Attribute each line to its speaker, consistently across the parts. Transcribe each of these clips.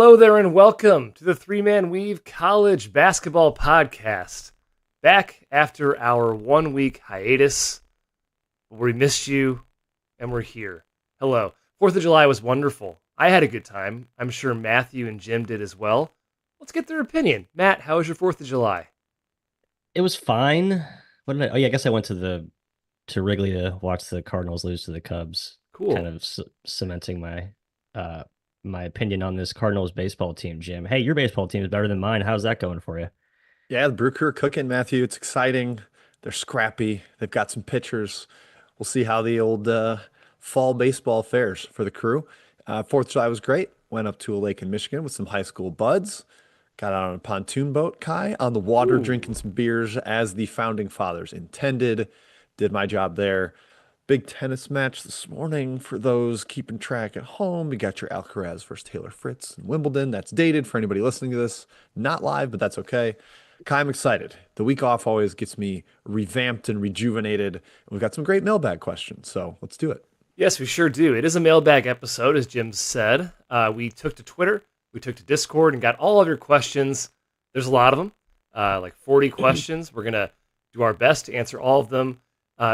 Speaker 1: Hello there and welcome to the Three-Man Weave College Basketball Podcast. Back after our 1-week hiatus. We missed you and we're here. Hello. 4th of July was wonderful. I had a good time. I'm sure Matthew and Jim did as well. Let's get their opinion. Matt, how was your 4th of July?
Speaker 2: It was fine. I guess I went to Wrigley to watch the Cardinals lose to the Cubs, kind
Speaker 1: Cool.
Speaker 2: of cementing uh my opinion on this Cardinals baseball team, Jim. Hey, your baseball team is better than mine. How's that going for you?
Speaker 3: Yeah, the Brew Crew are cooking, Matthew. It's exciting. They're scrappy. They've got some pitchers. We'll see how the old fall baseball fares for the crew. 4th of July was great. Went up to a lake in Michigan with some high school buds. Got out on a pontoon boat, Kai, on the water, drinking
Speaker 1: Ooh.
Speaker 3: some beers as the founding fathers intended. Did my job there. Big tennis match this morning for those keeping track at home. We got your Alcaraz versus Taylor Fritz in Wimbledon. That's dated for anybody listening to this. Not live, but that's okay. Kai, I'm excited. The week off always gets me revamped and rejuvenated. And we've got some great mailbag questions, so let's do it.
Speaker 1: Yes, we sure do. It is a mailbag episode, as Jim said. We took to Twitter, we took to Discord, and got all of your questions. There's a lot of them, like 40 questions. We're going to do our best to answer all of them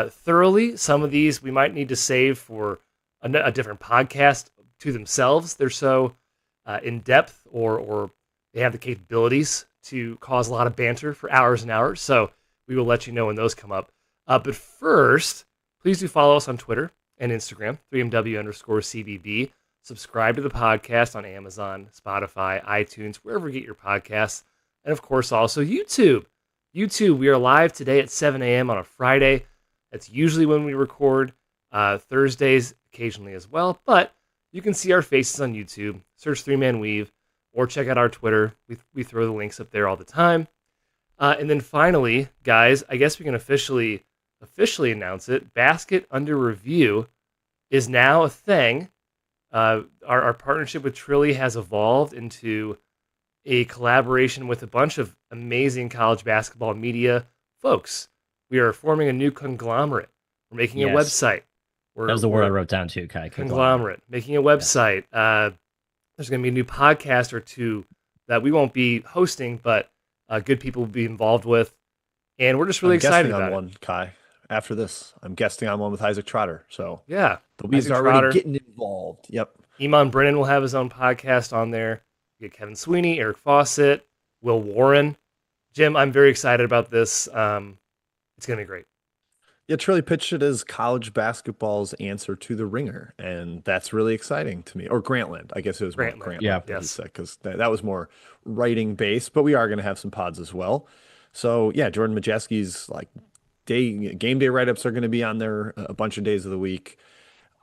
Speaker 1: thoroughly. Some of these we might need to save for a different podcast to themselves. They're so in-depth or they have the capabilities to cause a lot of banter for hours and hours. So we will let you know when those come up. But first, please do follow us on Twitter and Instagram, 3MW_CBB. Subscribe to the podcast on Amazon, Spotify, iTunes, wherever you get your podcasts. And of course, also YouTube. YouTube, we are live today at 7 a.m. on a Friday. That's usually when we record. Thursdays occasionally as well. But you can see our faces on YouTube. Search 3-Man Weave or check out our Twitter. We throw the links up there all the time. And then finally, guys, I guess we can officially announce it. Basket Under Review is now a thing. Our partnership with Trilly has evolved into a collaboration with a bunch of amazing college basketball media folks. We are forming a new conglomerate. We're making a
Speaker 2: Yes,
Speaker 1: website.
Speaker 2: that was the word I
Speaker 1: We're
Speaker 2: wrote down too, Kai.
Speaker 1: conglomerate, making a
Speaker 2: Yes.
Speaker 1: website. There's going to be a new podcast or two that we won't be hosting, but good people will be involved with. And we're just really
Speaker 3: I'm
Speaker 1: excited
Speaker 3: guesting on
Speaker 1: about it.
Speaker 3: one, Kai. After this, I'm guesting on one with Isaac Trotter. So
Speaker 1: Yeah.
Speaker 3: the Weeds
Speaker 1: Isaac
Speaker 3: are already
Speaker 1: Trotter.
Speaker 3: getting involved. Yep.
Speaker 1: Iman Brennan will have his own podcast on there. You get Kevin Sweeney, Eric Fawcett, Will Warren. Jim, I'm very excited about this. It's going to be great.
Speaker 3: Yeah, Trilly pitched it as college basketball's answer to the Ringer, and that's really exciting to me. Or Grantland, I guess it was more
Speaker 1: Grantland.
Speaker 3: Grantland
Speaker 2: Yeah.
Speaker 3: that he
Speaker 1: Yes.
Speaker 3: said, because that was more writing based. But we are going to have some pods as well. So yeah, Jordan Majeski's like game day write ups are going to be on there a bunch of days of the week.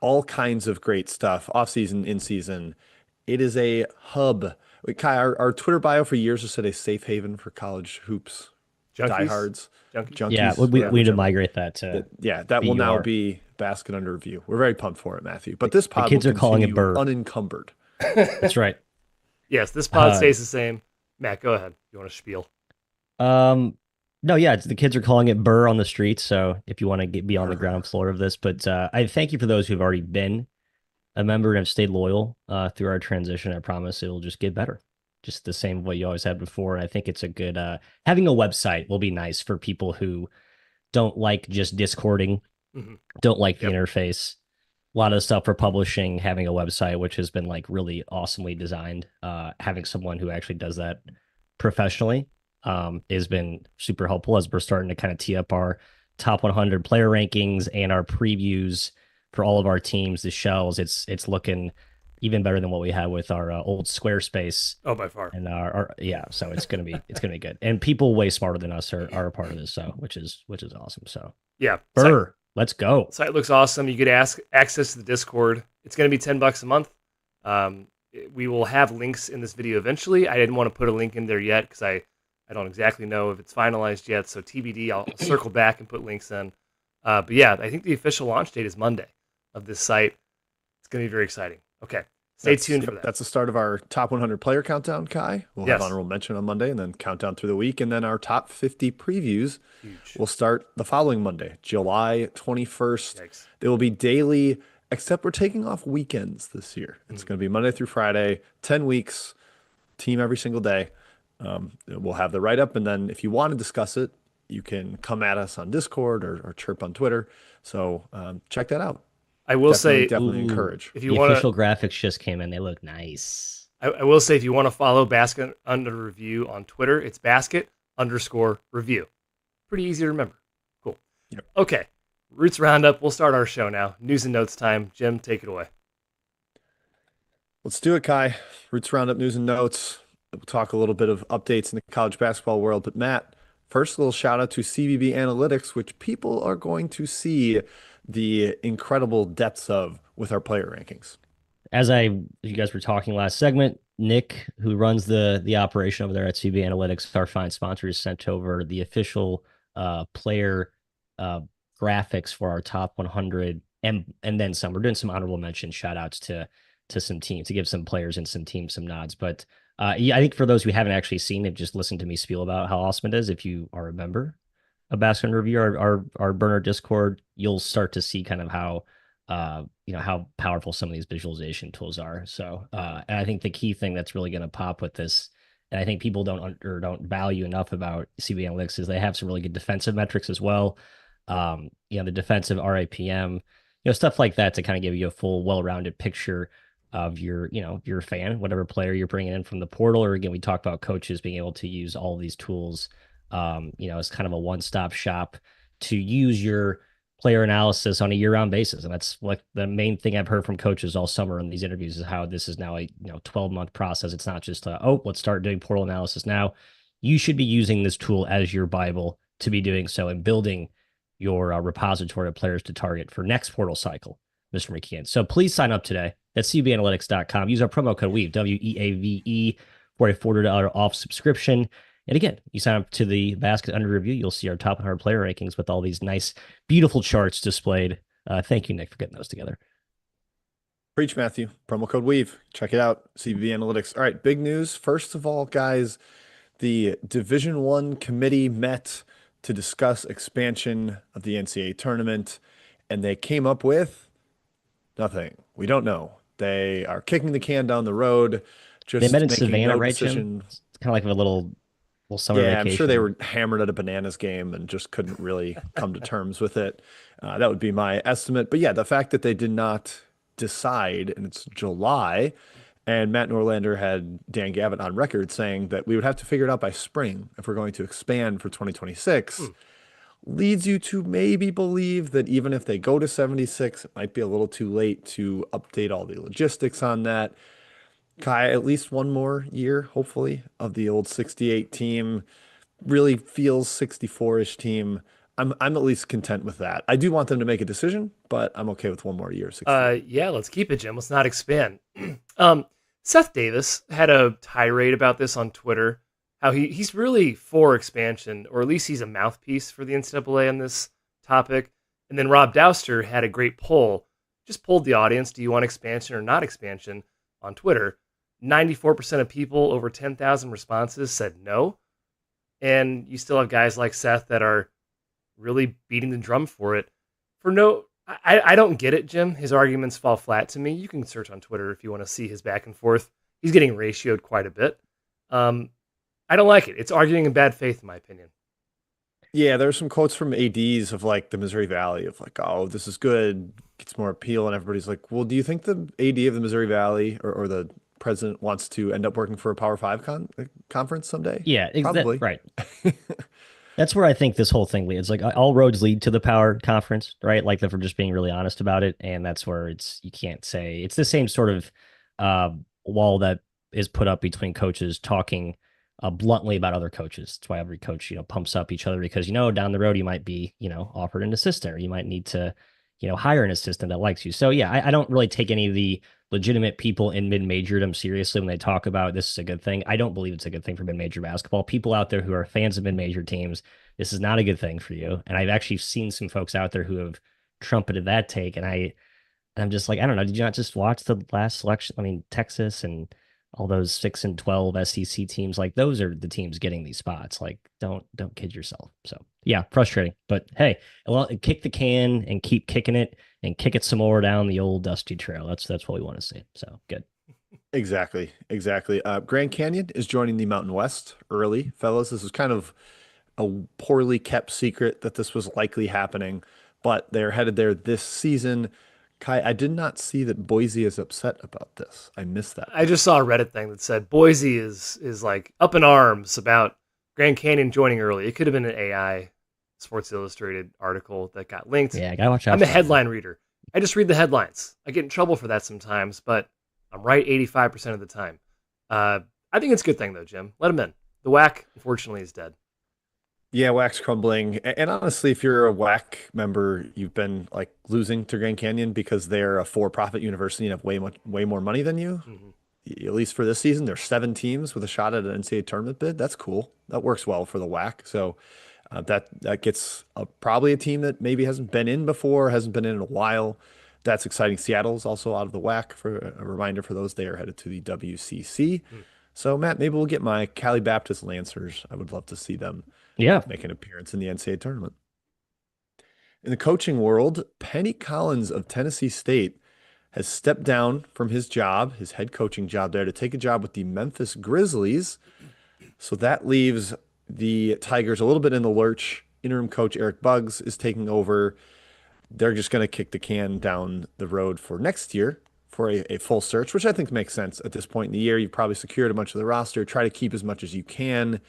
Speaker 3: All kinds of great stuff, off season, in season. It is a hub. Wait, Kai, our Twitter bio for years has said a safe haven for college hoops
Speaker 1: Junkies.
Speaker 3: diehards,
Speaker 1: Junkies.
Speaker 2: Yeah,
Speaker 3: junkies,
Speaker 2: we need to
Speaker 3: whichever.
Speaker 2: migrate that to
Speaker 3: Yeah, that will now
Speaker 2: BUR.
Speaker 3: be Basket Under Review. We're very pumped for it, Matthew. But this
Speaker 2: The
Speaker 3: pod will
Speaker 2: kids are calling it
Speaker 3: continue
Speaker 2: Burr.
Speaker 3: unencumbered.
Speaker 2: That's right.
Speaker 1: Yes, this pod
Speaker 2: Uh,
Speaker 1: stays the same. Matt, go ahead. You want to spiel?
Speaker 2: um, no, yeah, the kids are calling it Burr on the streets. So if you want to be on the
Speaker 3: Brr.
Speaker 2: ground floor of this, but I thank you for those who've already been a member and have stayed loyal through our transition. I promise it'll just get better. Just the same way you always had before. And I think it's a good having a website will be nice for people who don't like just discording,
Speaker 1: Hmm.
Speaker 2: don't like the
Speaker 1: Yep.
Speaker 2: interface. A lot of the stuff for publishing, having a website, which has been like really awesomely designed. Having someone who actually does that professionally has been super helpful as we're starting to kind of tee up our top 100 player rankings and our previews for all of our teams, the shells. It's looking even better than what we had with our old Squarespace
Speaker 1: Oh, by far.
Speaker 2: and our yeah. So it's gonna be good. And people way smarter than us are a part of this, so which is awesome. So
Speaker 1: Yeah.
Speaker 2: Burr, let's go.
Speaker 1: Site looks awesome. You get access to the Discord. It's going to be $10 a month. We will have links in this video eventually. I didn't want to put a link in there yet because I don't exactly know if it's finalized yet. So TBD, I'll circle back and put links in. But yeah, I think the official launch date is Monday of this site. It's going to be very exciting. Okay. Stay tuned for that.
Speaker 3: That's the start of our top 100 player countdown, Kai. We'll
Speaker 1: Yes.
Speaker 3: have honorable mention on Monday and then countdown through the week. And then our top 50 previews
Speaker 1: Huge.
Speaker 3: will start the following Monday, July 21st.
Speaker 1: Yikes.
Speaker 3: They will be daily, except we're taking off weekends this year. It's going to be Monday through Friday, 10 weeks, team every single day. We'll have the write-up, and then if you want to discuss it, you can come at us on Discord or chirp on Twitter. So check that out.
Speaker 1: I will
Speaker 3: Definitely,
Speaker 1: say,
Speaker 3: definitely
Speaker 2: Ooh,
Speaker 3: encourage.
Speaker 1: if you
Speaker 2: the
Speaker 1: want
Speaker 2: official
Speaker 1: to,
Speaker 2: graphics just came in. They look nice.
Speaker 1: I will say, if you want to follow Basket Under Review on Twitter, it's basket_review. Pretty easy to remember. Cool.
Speaker 3: Yep.
Speaker 1: Okay. Roots Roundup. We'll start our show now. News and notes time. Jim, take it away.
Speaker 3: Let's do it, Kai. Roots Roundup news and notes. We'll talk a little bit of updates in the college basketball world. But Matt, first, a little shout out to CBB Analytics, which people are going to see the incredible depths of with our player rankings.
Speaker 2: You guys were talking last segment, Nick, who runs the operation over there at CB Analytics, our fine sponsor, has sent over the official player graphics for our top 100 and then some. We're doing some honorable mention shout outs to some teams to give some players and some teams some nods. But yeah, I think for those who haven't actually seen it, just listen to me spiel about how awesome it is. If you are a member of Basket Review, our burner Discord, you'll start to see kind of how how powerful some of these visualization tools are. So and I think the key thing that's really going to pop with this, and I think people don't value enough about CB Analytics, is they have some really good defensive metrics as well. The defensive RAPM, stuff like that to kind of give you a full, well-rounded picture of your fan, whatever player you're bringing in from the portal. Or again, we talked about coaches being able to use all of these tools, as kind of a one-stop shop to use your player analysis on a year-round basis. And that's like the main thing I've heard from coaches all summer in these interviews is how this is now a 12-month process. It's not just let's start doing portal analysis now. You should be using this tool as your Bible to be doing so and building your repository of players to target for next portal cycle, Mr. McKeon. So please sign up today at cbanalytics.com. Use our promo code WEAVE, WEAVE, for a $40 off subscription. And again, you sign up to the Basket Under Review, you'll see our top 100 player rankings with all these nice, beautiful charts displayed. Thank you, Nick, for getting those together.
Speaker 3: Preach, Matthew. Promo code WEAVE. Check it out. CBB Analytics. All right, big news. First of all, guys, the Division I committee met to discuss expansion of the NCAA tournament, and they came up with nothing. We don't know. They are kicking the can down the road.
Speaker 2: They met in
Speaker 3: making
Speaker 2: Savannah,
Speaker 3: no
Speaker 2: right,
Speaker 3: decision.
Speaker 2: Jim? It's kind of like a little summer
Speaker 3: Yeah,
Speaker 2: vacation.
Speaker 3: I'm sure they were hammered at a Bananas game and just couldn't really come to terms with it. That would be my estimate. But yeah, the fact that they did not decide, and it's July, and Matt Norlander had Dan Gavitt on record saying that we would have to figure it out by spring if we're going to expand for 2026, leads you to maybe believe that even if they go to 76, it might be a little too late to update all the logistics on that. Kai, at least one more year, hopefully, of the old 68 team. Really feels 64-ish team. I'm at least content with that. I do want them to make a decision, but I'm okay with one more year. 68.
Speaker 1: Yeah, let's keep it, Jim. Let's not expand. Seth Davis had a tirade about this on Twitter, how he's really for expansion, or at least he's a mouthpiece for the NCAA on this topic. And then Rob Douster had a great poll, just polled the audience, do you want expansion or not expansion, on Twitter. 94% of people, over 10,000 responses, said no. And you still have guys like Seth that are really beating the drum for it. I don't get it, Jim. His arguments fall flat to me. You can search on Twitter if you want to see his back and forth. He's getting ratioed quite a bit. I don't like it. It's arguing in bad faith, in my opinion.
Speaker 3: Yeah, there's some quotes from ADs of like the Missouri Valley of like, oh, this is good, gets more appeal, and everybody's like, well, do you think the AD of the Missouri Valley or the president wants to end up working for a Power Five conference someday?
Speaker 2: Yeah,
Speaker 3: Probably.
Speaker 2: right. That's where I think this whole thing leads. Like all roads lead to the Power Conference, right? Like if we're just being really honest about it, and that's where you can't say it's the same sort of wall that is put up between coaches talking bluntly about other coaches. That's why every coach, pumps up each other because, down the road, you might be, offered an assistant, or you might need to, hire an assistant that likes you. So yeah, I don't really take any of the legitimate people in mid-majordom seriously when they talk about this is a good thing. I don't believe it's a good thing for mid-major basketball. People out there who are fans of mid-major teams, this is not a good thing for you. And I've actually seen some folks out there who have trumpeted that take. And I'm just like, I don't know. Did you not just watch the last selection? I mean, Texas and all those 6 and 12 SEC teams, like those are the teams getting these spots. Like, don't kid yourself. So yeah, frustrating. But hey, well, kick the can and keep kicking it and kick it some more down the old dusty trail. That's what we want to see. So good.
Speaker 3: Exactly, exactly. Grand Canyon is joining the Mountain West early, fellas. This is kind of a poorly kept secret that this was likely happening, but they're headed there this season. Kai, I did not see that Boise is upset about this. I missed that
Speaker 1: I
Speaker 3: part.
Speaker 1: just saw a Reddit thing that said Boise is like up in arms about Grand Canyon joining early. It could have been an AI Sports Illustrated article that got linked.
Speaker 2: Yeah, gotta watch out
Speaker 1: I'm a
Speaker 2: for that, man.
Speaker 1: headline reader. I just read the headlines. I get in trouble for that sometimes, but I'm right 85% of the time. Uh, I think it's a good thing though, Jim. Let him in. The whack, unfortunately, is dead.
Speaker 3: Yeah, wax crumbling. And honestly, if you're a WAC member, you've been like losing to Grand Canyon because they're a for-profit university and have way more money than you.
Speaker 1: Mm-hmm.
Speaker 3: At least for this season, there's 7 teams with a shot at an NCAA tournament bid. That's cool. That works well for the WAC. So that gets probably a team that maybe hasn't been in before, hasn't been in a while. That's exciting. Seattle's also out of the WAC for a reminder for those. They are headed to the WCC. So Matt, maybe we'll get my Cali Baptist Lancers. I would love to see them
Speaker 2: Yeah,
Speaker 3: make an appearance in the NCAA tournament. In the coaching world, Penny Collins of Tennessee State has stepped down from his job, his head coaching job there, to take a job with the Memphis Grizzlies. So that leaves the Tigers a little bit in the lurch. Interim coach Eric Buggs is taking over. They're just going to kick the can down the road for next year for a full search, which I think makes sense at this point in the year. You've probably secured a bunch of the roster. Try to keep as much as you can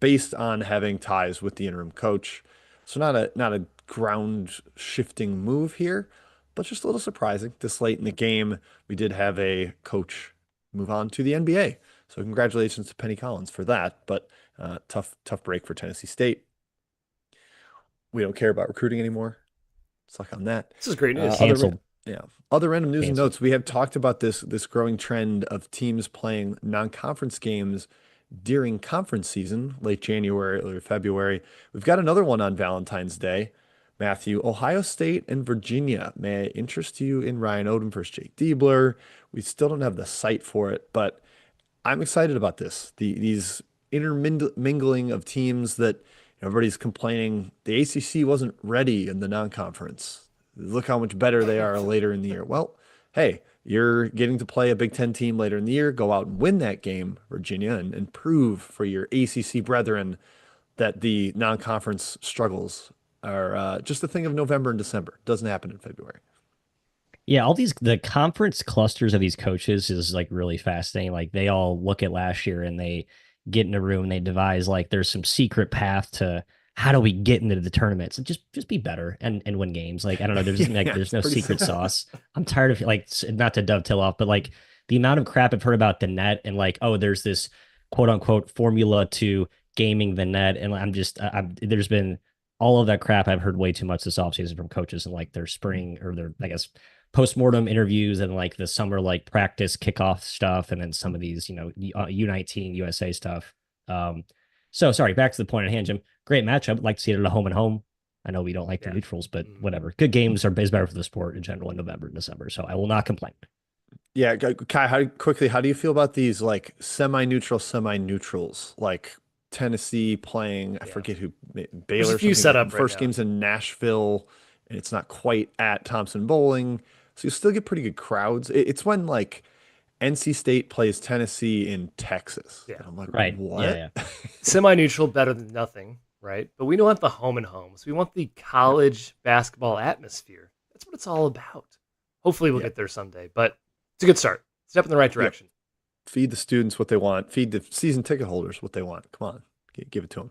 Speaker 3: based on having ties with the interim coach. So not a ground shifting move here, but just a little surprising. This late in the game, we did have a coach move on to the NBA. So congratulations to Penny Collins for that. But tough break for Tennessee State. We don't care about recruiting anymore. Suck on that.
Speaker 1: This is great
Speaker 3: Uh,
Speaker 1: news.
Speaker 3: other
Speaker 2: canceled,
Speaker 3: yeah, other random news and
Speaker 2: canceled.
Speaker 3: notes. We have talked about this growing trend of teams playing non-conference games during conference season, late January, early February. We've got another one on Valentine's Day. Matthew, Ohio State and Virginia. May I interest you in Ryan Odom versus Jake Diebler? We still don't have the site for it, but I'm excited about this. These intermingling of teams that everybody's complaining the ACC wasn't ready in the non-conference. Look how much better they are later in the year. Well, hey, you're getting to play a Big Ten team later in the year. Go out and win that game, Virginia, and prove for your ACC brethren that the non-conference struggles are just a thing of November and December. Doesn't happen in February.
Speaker 2: Yeah, all the conference clusters of these coaches is like really fascinating. Like they all look at last year and they get in a room and they devise like there's some secret path to how do we get into the tournaments and just be better and win games. Like I don't know, there's like
Speaker 3: Yeah,
Speaker 2: there's
Speaker 3: it's
Speaker 2: no
Speaker 3: pretty
Speaker 2: secret
Speaker 3: simple.
Speaker 2: sauce. I'm tired of like not to dovetail off, but like the amount of crap I've heard about the net and like oh there's this quote unquote formula to gaming the net and I'm there's been all of that crap I've heard way too much this offseason from coaches and like their spring or their I guess postmortem interviews and like the summer like practice kickoff stuff and then some of these U19 USA stuff. So sorry, back to the point at hand, Jim. Great matchup. I'd like to see it at a home and home. I know we don't like the
Speaker 1: Yeah.
Speaker 2: neutrals, but
Speaker 1: Mm.
Speaker 2: whatever. Good games are is better for the sport in general in November and December. So I will not complain.
Speaker 3: Yeah, Kai, how do you feel about these like semi-neutral, semi-neutrals? Like Tennessee playing, I
Speaker 1: Yeah.
Speaker 3: forget who,
Speaker 1: There's a
Speaker 3: Baylor or
Speaker 1: few
Speaker 3: something.
Speaker 1: set up right
Speaker 3: First
Speaker 1: now.
Speaker 3: game's in Nashville, and it's not quite at Thompson Bowling, so you still get pretty good crowds. It's when like NC State plays Tennessee in Texas,
Speaker 1: Yeah.
Speaker 3: and I'm like,
Speaker 2: Right. Yeah,
Speaker 3: what?
Speaker 2: yeah.
Speaker 1: Semi-neutral, better than nothing, right? But we don't want the home and homes. We want the
Speaker 3: Yep,
Speaker 1: college basketball atmosphere. That's what it's all about. Hopefully, we'll
Speaker 3: yep,
Speaker 1: get there someday. But it's a good start. Step in the right
Speaker 3: yep.
Speaker 1: direction.
Speaker 3: Feed the students what they want. Feed the season ticket holders what they want. Come on, give it to them.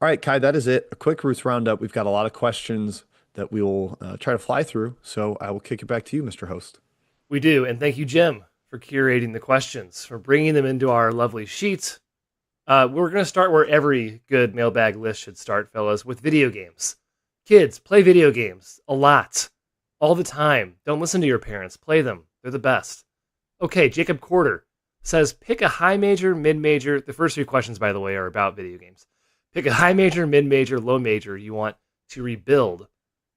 Speaker 3: All right, Kai, that is it. A quick Roots roundup. We've got a lot of questions that we will try to fly through. So I will kick it back to you, Mr. Host.
Speaker 1: We do, and thank you, Jim, for curating the questions, for bringing them into our lovely sheets. We're going to start where every good mailbag list should start, fellas, with video games. Kids, play video games a lot, all the time. Don't listen to your parents. Play them. They're the best. Okay, Jacob Quarter says pick a high major, mid major. The first three questions, by the way, are about video games. Pick a high major, mid major, low major you want to rebuild.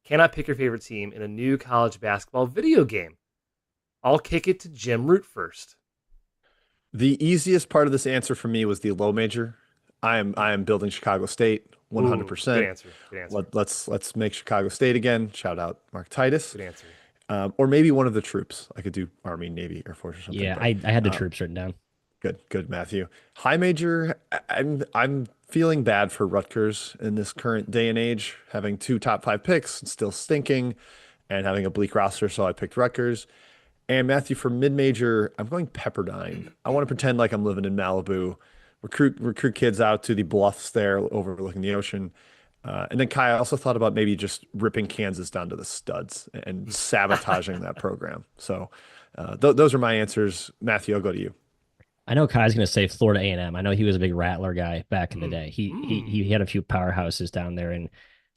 Speaker 1: Cannot pick your favorite team in a new college basketball video game. I'll kick it to Jim Root first.
Speaker 3: The easiest part of this answer for me was the low major. I am building Chicago State
Speaker 1: Ooh, good
Speaker 3: 100%.
Speaker 1: answer. Good answer.
Speaker 3: Let's make Chicago State again. Shout out Mark Titus.
Speaker 1: Good answer.
Speaker 3: Or maybe one of the troops. I could do Army, Navy, Air Force or something.
Speaker 2: Yeah,
Speaker 3: But
Speaker 2: I had the
Speaker 3: um,
Speaker 2: troops written down.
Speaker 3: good, Matthew. High major. I'm feeling bad for Rutgers in this current day and age, having two top five picks, and still stinking, and having a bleak roster. So I picked Rutgers. And Matthew, for mid-major, I'm going Pepperdine. I want to pretend like I'm living in Malibu, recruit kids out to the bluffs there overlooking the ocean. And then Kai, I also thought about maybe just ripping Kansas down to the studs and sabotaging that program. So those are my answers. Matthew, I'll go to you.
Speaker 2: I know Kai's going to say Florida A&M. I know he was a big Rattler guy back in the
Speaker 1: Mm.
Speaker 2: day. He
Speaker 1: Mm.
Speaker 2: he had a few powerhouses down there in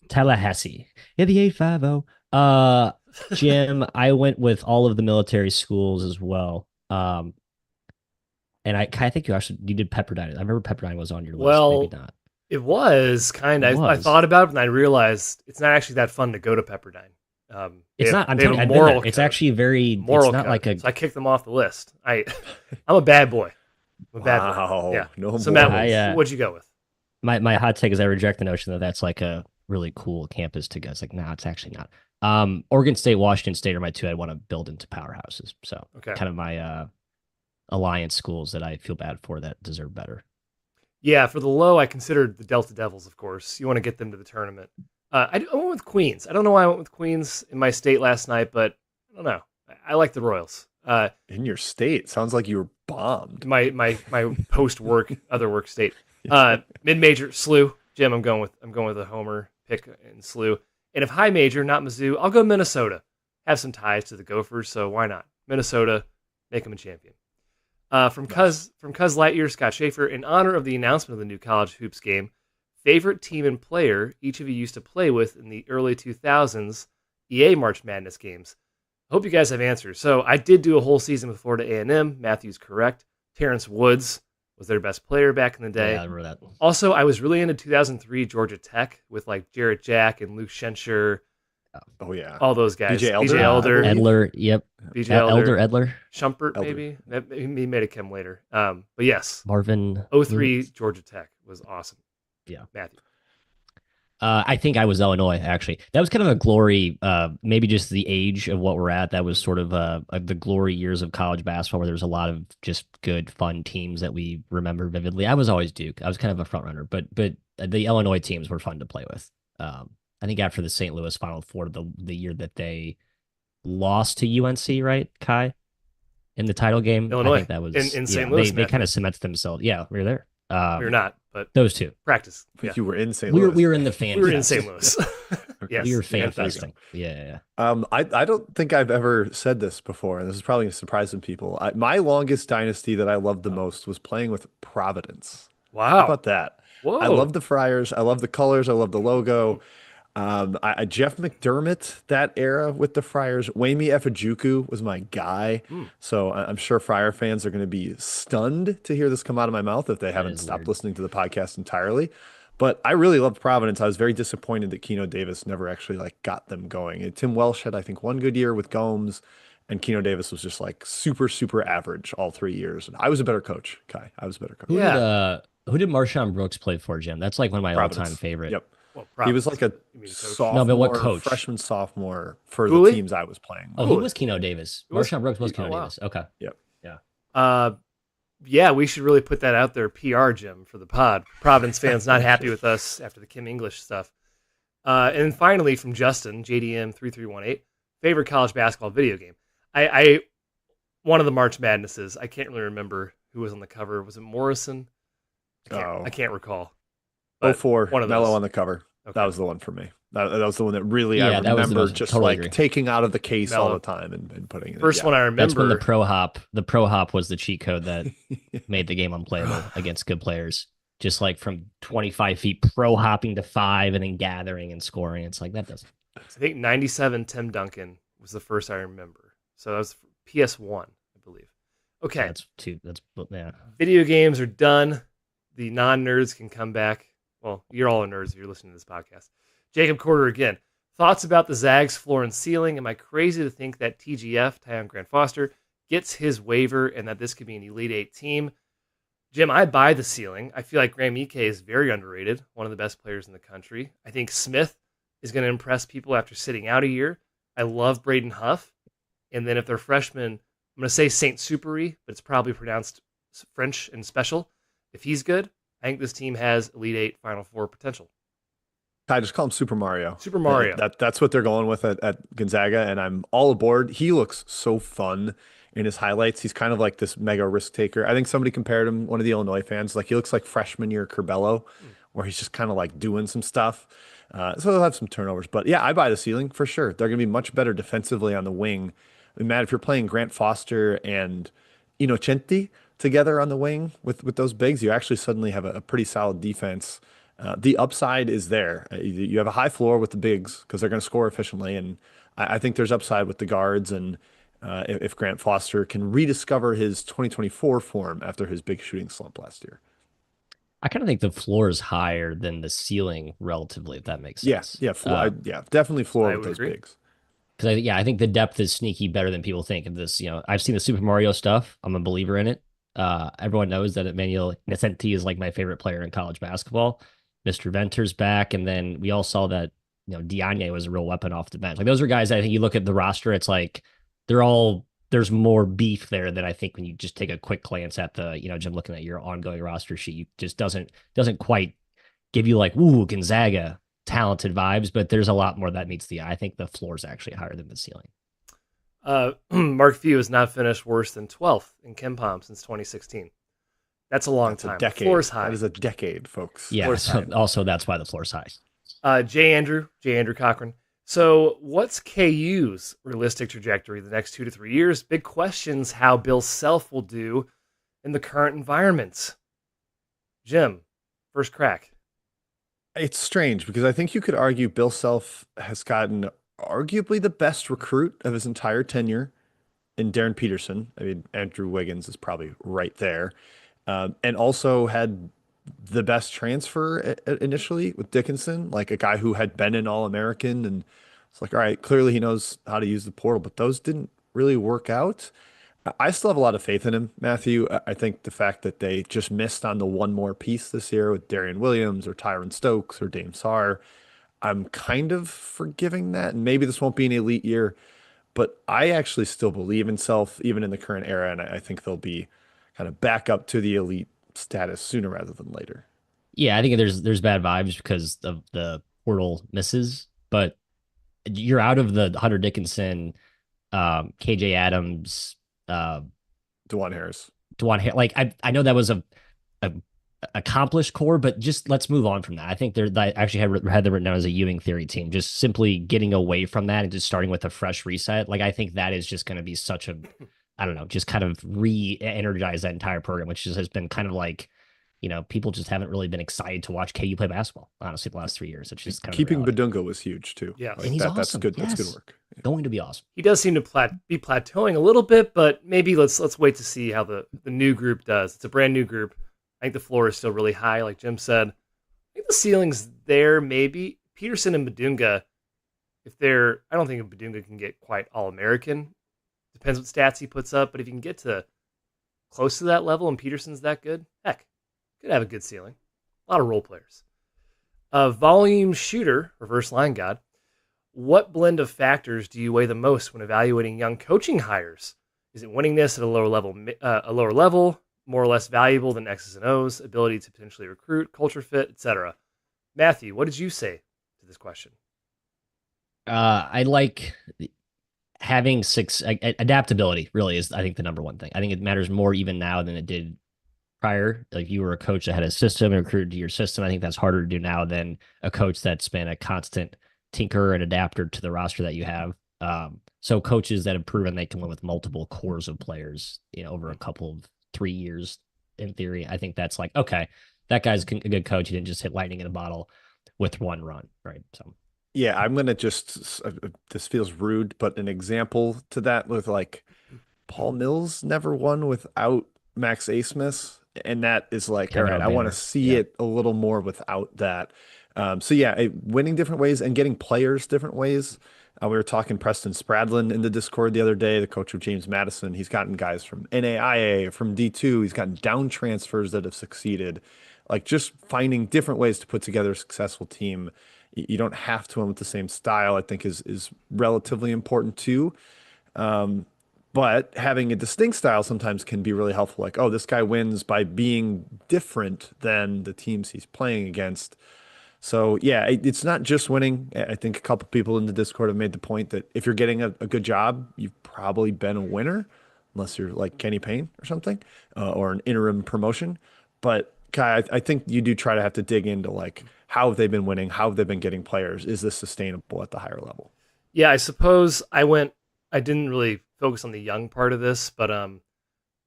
Speaker 2: Tallahassee. In the 850. Jim, I went with all of the military schools as well. And I think you did Pepperdine. I remember Pepperdine was on your list. Maybe
Speaker 1: Well,
Speaker 2: not.
Speaker 1: it was kind
Speaker 2: It
Speaker 1: of. I
Speaker 2: was.
Speaker 1: thought about it and I realized it's not actually that fun to go to Pepperdine.
Speaker 2: It's not. I'm
Speaker 1: They have
Speaker 2: telling you,
Speaker 1: a
Speaker 2: I've been there.
Speaker 1: moral
Speaker 2: It's
Speaker 1: code.
Speaker 2: actually very.
Speaker 1: Moral
Speaker 2: It's not
Speaker 1: code.
Speaker 2: like a.
Speaker 1: So I kicked them off the list. I'm a bad boy. I'm a bad boy.
Speaker 3: Wow,
Speaker 1: Yeah.
Speaker 3: no
Speaker 1: So Matt,
Speaker 3: morals.
Speaker 1: what'd you go with?
Speaker 2: My hot take is I reject the notion that that's like a really cool campus to go. It's like, no, it's actually not. Oregon State, Washington State are my two I want to build into powerhouses. So
Speaker 1: Okay.
Speaker 2: kind of my alliance schools that I feel bad for that deserve better.
Speaker 1: Yeah, for the low, I considered the Delta Devils, of course. You want to get them to the tournament. I went with Queens. I don't know why I went with Queens in my state last night, but I don't know. I like the Royals.
Speaker 3: In your state, sounds like you were bombed.
Speaker 1: My post work other work state. Mid major SLU. Jim, I'm going with a homer pick in SLU. And if high major, not Mizzou, I'll go Minnesota. Have some ties to the Gophers, so why not? Minnesota, make them a champion. From Cuz Lightyear, Scott Schaefer, in honor of the announcement of the new college hoops game, favorite team and player each of you used to play with in the early 2000s EA March Madness games. I hope you guys have answers. So I did do a whole season with Florida A&M. Matthew's correct. Terrence Woods was their best player back in the day.
Speaker 2: Yeah, I remember that.
Speaker 1: Also, I was really into 2003 Georgia Tech with like Jarrett Jack and Luke Schenscher.
Speaker 3: Oh yeah,
Speaker 1: All those guys.
Speaker 3: BJ Elder?
Speaker 1: BJ Elder.
Speaker 2: Edler, yep.
Speaker 1: BJ Elder.
Speaker 2: Edler.
Speaker 1: Shumpert,
Speaker 3: Elder.
Speaker 1: maybe. He made it come later. But yes,
Speaker 2: Marvin.
Speaker 1: 03 Georgia Tech was awesome.
Speaker 2: Yeah.
Speaker 1: Matthew.
Speaker 2: I think I was Illinois, actually. That was kind of a glory, maybe just the age of what we're at. That was sort of the glory years of college basketball where there was a lot of just good, fun teams that we remember vividly. I was always Duke. I was kind of a front runner, but the Illinois teams were fun to play with. I think after the St. Louis Final Four, the year that they lost to UNC, right, Kai? In the title game?
Speaker 1: Illinois.
Speaker 2: I think that was
Speaker 1: In St. Louis,
Speaker 2: They kind of cemented themselves. Yeah, we were there.
Speaker 1: We're not, but
Speaker 2: Those two.
Speaker 1: practice. Yeah.
Speaker 3: You were in St.
Speaker 2: We
Speaker 3: Louis.
Speaker 2: were in the fan.
Speaker 1: We were in
Speaker 2: fest.
Speaker 1: St. Louis. Yes.
Speaker 2: We were fan
Speaker 1: fantastic.
Speaker 2: festing. Yeah.
Speaker 3: I don't think I've ever said this before, and this is probably a surprise to people. My longest dynasty that I loved the most was playing with Providence. How
Speaker 1: Wow.
Speaker 3: about that?
Speaker 1: Whoa.
Speaker 3: I love the Friars. I love the colors. I love the logo. Jeff McDermott, that era with the Friars. Wayne Efajuku was my guy. So I'm sure Friar fans are going to be stunned to hear this come out of my mouth if they haven't
Speaker 2: is
Speaker 3: stopped
Speaker 2: weird.
Speaker 3: listening to the podcast entirely. But I really loved Providence. I was very disappointed that Keno Davis never actually like got them going. And Tim Welsh had, I think, one good year with Gomes, and Keno Davis was just like super, super average all 3 years. And I was a better coach, Kai. I was a better coach.
Speaker 2: Who did Marshawn Brooks play for, Jim? That's like one of my
Speaker 3: Providence.
Speaker 2: all-time favorite.
Speaker 3: Yep.
Speaker 1: Well,
Speaker 3: He was like a
Speaker 1: You mean coach?
Speaker 3: sophomore,
Speaker 2: No, but what coach?
Speaker 3: freshman, sophomore for
Speaker 1: Cooley?
Speaker 3: the teams I was playing.
Speaker 2: Oh, he was Keno Davis.
Speaker 1: He was-
Speaker 2: Marshawn Brooks was
Speaker 1: oh,
Speaker 2: Keno
Speaker 1: wow.
Speaker 2: Davis. Okay.
Speaker 1: Yeah, we should really put that out there, PR, Jim, for the pod. Providence fans not happy with us after the Kim English stuff. And then finally, from Justin, JDM3318, favorite college basketball video game. I one of the March Madnesses. I can't really remember who was on the cover. Was it Morrison? I can't recall. But
Speaker 3: 04,
Speaker 1: one of
Speaker 3: Mello
Speaker 1: those.
Speaker 3: on the cover.
Speaker 1: Okay.
Speaker 3: That was the one for me. That was the one that really
Speaker 2: Yeah,
Speaker 3: I
Speaker 2: that was the
Speaker 3: remember
Speaker 2: most-
Speaker 3: just
Speaker 2: totally
Speaker 3: like
Speaker 2: agree.
Speaker 3: taking out of the case all
Speaker 1: Mello.
Speaker 3: the time and putting it.
Speaker 1: First one I remember.
Speaker 2: That's when the pro hop was the cheat code that made the game unplayable against good players. Just like from 25 feet pro hopping to 5 and then gathering and scoring. It's like that doesn't.
Speaker 1: I think 97 Tim Duncan was the first I remember. So that was PS1, I believe. Okay.
Speaker 2: That's two. That's yeah.
Speaker 1: Video games are done. The non-nerds can come back. Well, you're all nerds if you're listening to this podcast. Jacob Corder again. Thoughts about the Zags floor and ceiling? Am I crazy to think that TGF, Tyon Grant Foster, gets his waiver and that this could be an Elite Eight team? Jim, I buy the ceiling. I feel like Graham Ike is very underrated, one of the best players in the country. I think Smith is going to impress people after sitting out a year. I love Braden Huff. And then if they're freshmen, I'm going to say Saint Superi, but it's probably pronounced French and special. If he's good, I think this team has Elite Eight, Final Four potential.
Speaker 3: I just call him Super Mario.
Speaker 1: Super Mario.
Speaker 3: That's what they're going with at Gonzaga, and I'm all aboard. He looks so fun in his highlights. He's kind of like this mega risk taker. I think somebody compared him, one of the Illinois fans, like he looks like freshman year Curbelo, where he's just kind of like doing some stuff. So they'll have some turnovers, but yeah, I buy the ceiling for sure. They're going to be much better defensively on the wing. I mean, Matt, if you're playing Grant Foster and Innocenti together on the wing with those bigs, you actually suddenly have a pretty solid defense. The upside is there. You have a high floor with the bigs because they're going to score efficiently, and I think there's upside with the guards. And if Grant Foster can rediscover his 2024 form after his big shooting slump last year.
Speaker 2: I kind of think the floor is higher than the ceiling relatively, if that makes
Speaker 3: Yeah,
Speaker 2: sense.
Speaker 3: yeah, yeah, definitely floor
Speaker 1: I
Speaker 3: with
Speaker 1: would
Speaker 3: those
Speaker 1: agree.
Speaker 3: bigs.
Speaker 2: Because I think the depth is sneaky better than people think of this. I've seen the Super Mario stuff. I'm a believer in it. Everyone knows that Emmanuel Innocenti is like my favorite player in college basketball. Mr. Venter's back, and then we all saw that Diagne was a real weapon off the bench. Like those are guys that I think you look at the roster, it's like there's more beef there than I think when you just take a quick glance at the Jim looking at your ongoing roster sheet. Just doesn't quite give you like ooh Gonzaga talented vibes, but there's a lot more that meets the eye. I think the floor is actually higher than the ceiling.
Speaker 1: Mark Few has not finished worse than 12th in KenPom since 2016. That's a long
Speaker 3: That's
Speaker 1: time.
Speaker 3: a decade.
Speaker 1: Floor's high.
Speaker 3: That is a decade, folks.
Speaker 2: Yeah. So also, that's why the floor's high.
Speaker 1: J. Andrew Cochran. So, what's KU's realistic trajectory the next 2 to 3 years? Big questions how Bill Self will do in the current environment. Jim, first crack.
Speaker 3: It's strange because I think you could argue Bill Self has gotten arguably the best recruit of his entire tenure in Darren Peterson. I mean, Andrew Wiggins is probably right there. And also had the best transfer initially with Dickinson, like a guy who had been an All-American. And it's like, all right, clearly he knows how to use the portal, but those didn't really work out. I still have a lot of faith in him, Matthew. I think the fact that they just missed on the one more piece this year with Darian Williams or Tyron Stokes or Dame Sarr, I'm kind of forgiving that. And maybe this won't be an elite year, but I actually still believe in Self, even in the current era. And I think they'll be kind of back up to the elite status sooner rather than later.
Speaker 2: Yeah, I think there's bad vibes because of the portal misses, but you're out of the Hunter Dickinson, KJ Adams,
Speaker 3: DeJuan Harris.
Speaker 2: Like I know that was a accomplished core, but just let's move on from that. I think I actually had them written down as a Ewing theory team. Just simply getting away from that and just starting with a fresh reset. Like I think that is just going to be such a, I don't know, just kind of re-energize that entire program, which just has been kind of like, people just haven't really been excited to watch KU play basketball. Honestly, the last 3 years, it's just kind of
Speaker 3: keeping Badunga was huge too.
Speaker 1: Yeah,
Speaker 3: like
Speaker 2: and he's awesome.
Speaker 3: That's good.
Speaker 2: Yes.
Speaker 3: That's good work. Yeah.
Speaker 2: Going to be awesome.
Speaker 1: He does seem to be plateauing a little bit, but maybe let's wait to see how the new group does. It's a brand new group. I think the floor is still really high, like Jim said. I think the ceiling's there, maybe. Peterson and Badunga, I don't think Badunga can get quite All-American. Depends what stats he puts up, but if you can get to close to that level and Peterson's that good, heck, could have a good ceiling. A lot of role players. Volume shooter, reverse line god. What blend of factors do you weigh the most when evaluating young coaching hires? Is it winningness at a lower level, more or less valuable than X's and O's, ability to potentially recruit, culture fit, etc.? Matthew, what did you say to this question?
Speaker 2: I like having adaptability really is, I think, the number one thing. I think it matters more even now than it did prior. Like you were a coach that had a system and recruited to your system. I think that's harder to do now than a coach that's been a constant tinker and adapter to the roster that you have. So coaches that have proven they can win with multiple cores of players, over a couple of 3 years, in theory, I think that's like, okay, that guy's a good coach. He didn't just hit lightning in a bottle with one run, right? So,
Speaker 3: yeah, I'm gonna just. This feels rude, but an example to that with like Paul Mills never won without Max Asmus, and that is like, all right, I want to see it a little more without that. So yeah, winning different ways and getting players different ways. We were talking Preston Spradlin in the Discord the other day, the coach of James Madison. He's gotten guys from NAIA, from D2. He's gotten down transfers that have succeeded. Like just finding different ways to put together a successful team. You don't have to win with the same style, I think is relatively important too. But having a distinct style sometimes can be really helpful. Like, oh, this guy wins by being different than the teams he's playing against. So yeah, it's not just winning. I think a couple people in the Discord have made the point that if you're getting a good job, you've probably been a winner, unless you're like Kenny Payne or something, or an interim promotion. But Kai, I think you do try to have to dig into like how have they been winning, how have they been getting players? Is this sustainable at the higher level?
Speaker 1: Yeah, I suppose I didn't really focus on the young part of this, but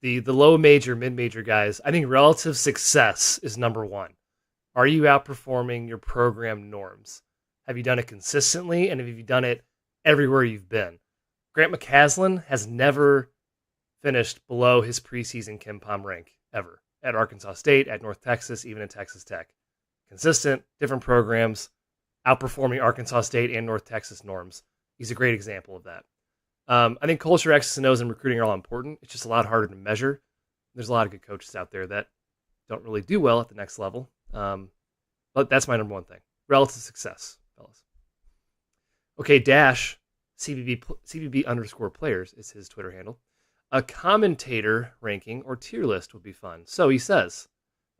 Speaker 1: the low major, mid major guys, I think relative success is number one. Are you outperforming your program norms? Have you done it consistently, and have you done it everywhere you've been? Grant McCaslin has never finished below his preseason Kim Pom rank ever at Arkansas State, at North Texas, even at Texas Tech. Consistent, different programs, outperforming Arkansas State and North Texas norms. He's a great example of that. I think culture, X's and O's, and recruiting are all important. It's just a lot harder to measure. There's a lot of good coaches out there that don't really do well at the next level. But that's my number one thing. Relative success, fellas. Okay, Dash, CBB underscore players is his Twitter handle. A commentator ranking or tier list would be fun. So he says,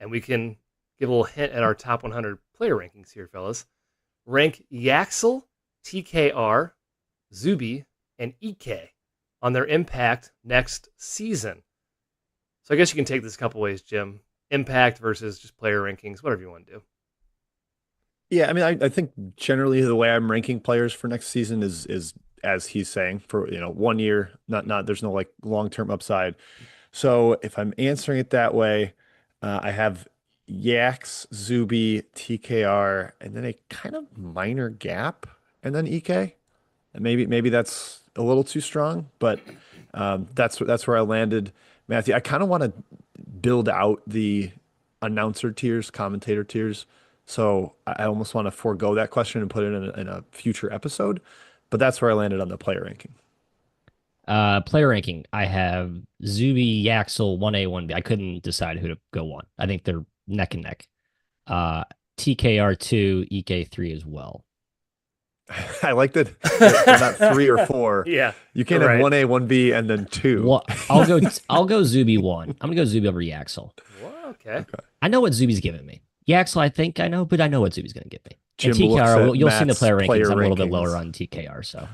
Speaker 1: and we can give a little hint at our top 100 player rankings here, fellas. Rank Yaxel, TKR, Zuby, and EK on their impact next season. So I guess you can take this a couple ways, Jim. Impact versus just player rankings, whatever you want to do.
Speaker 3: Yeah, I mean, I think generally the way I'm ranking players for next season is as he's saying for 1 year, not there's no like long-term upside. So if I'm answering it that way, I have Yax, Zuby, TKR, and then a kind of minor gap, and then EK. And maybe that's a little too strong, but that's where I landed, Matthew. I kind of want to build out the announcer tiers, commentator tiers. So I almost want to forego that question and put it in a future episode. But that's where I landed on the player ranking.
Speaker 2: Player ranking. I have Zuby, Yaxel, 1A, 1B. I couldn't decide who to go on. I think they're neck and neck. TKR2, EK3 as well.
Speaker 3: I like that they're not 3 or 4.
Speaker 1: Yeah,
Speaker 3: You can't have 1A, 1B, and then 2.
Speaker 2: Well, I'll go Zuby 1. I'm gonna go Zuby over Yaxel.
Speaker 1: Well, okay.
Speaker 2: I know what Zuby's giving me. Yaxel, I think I know, but I know what Zuby's gonna give me.
Speaker 3: Jim
Speaker 2: And TKR, you'll see in the
Speaker 3: Matt's
Speaker 2: player rankings. I'm a little bit
Speaker 3: rankings.
Speaker 2: lower on TKR, so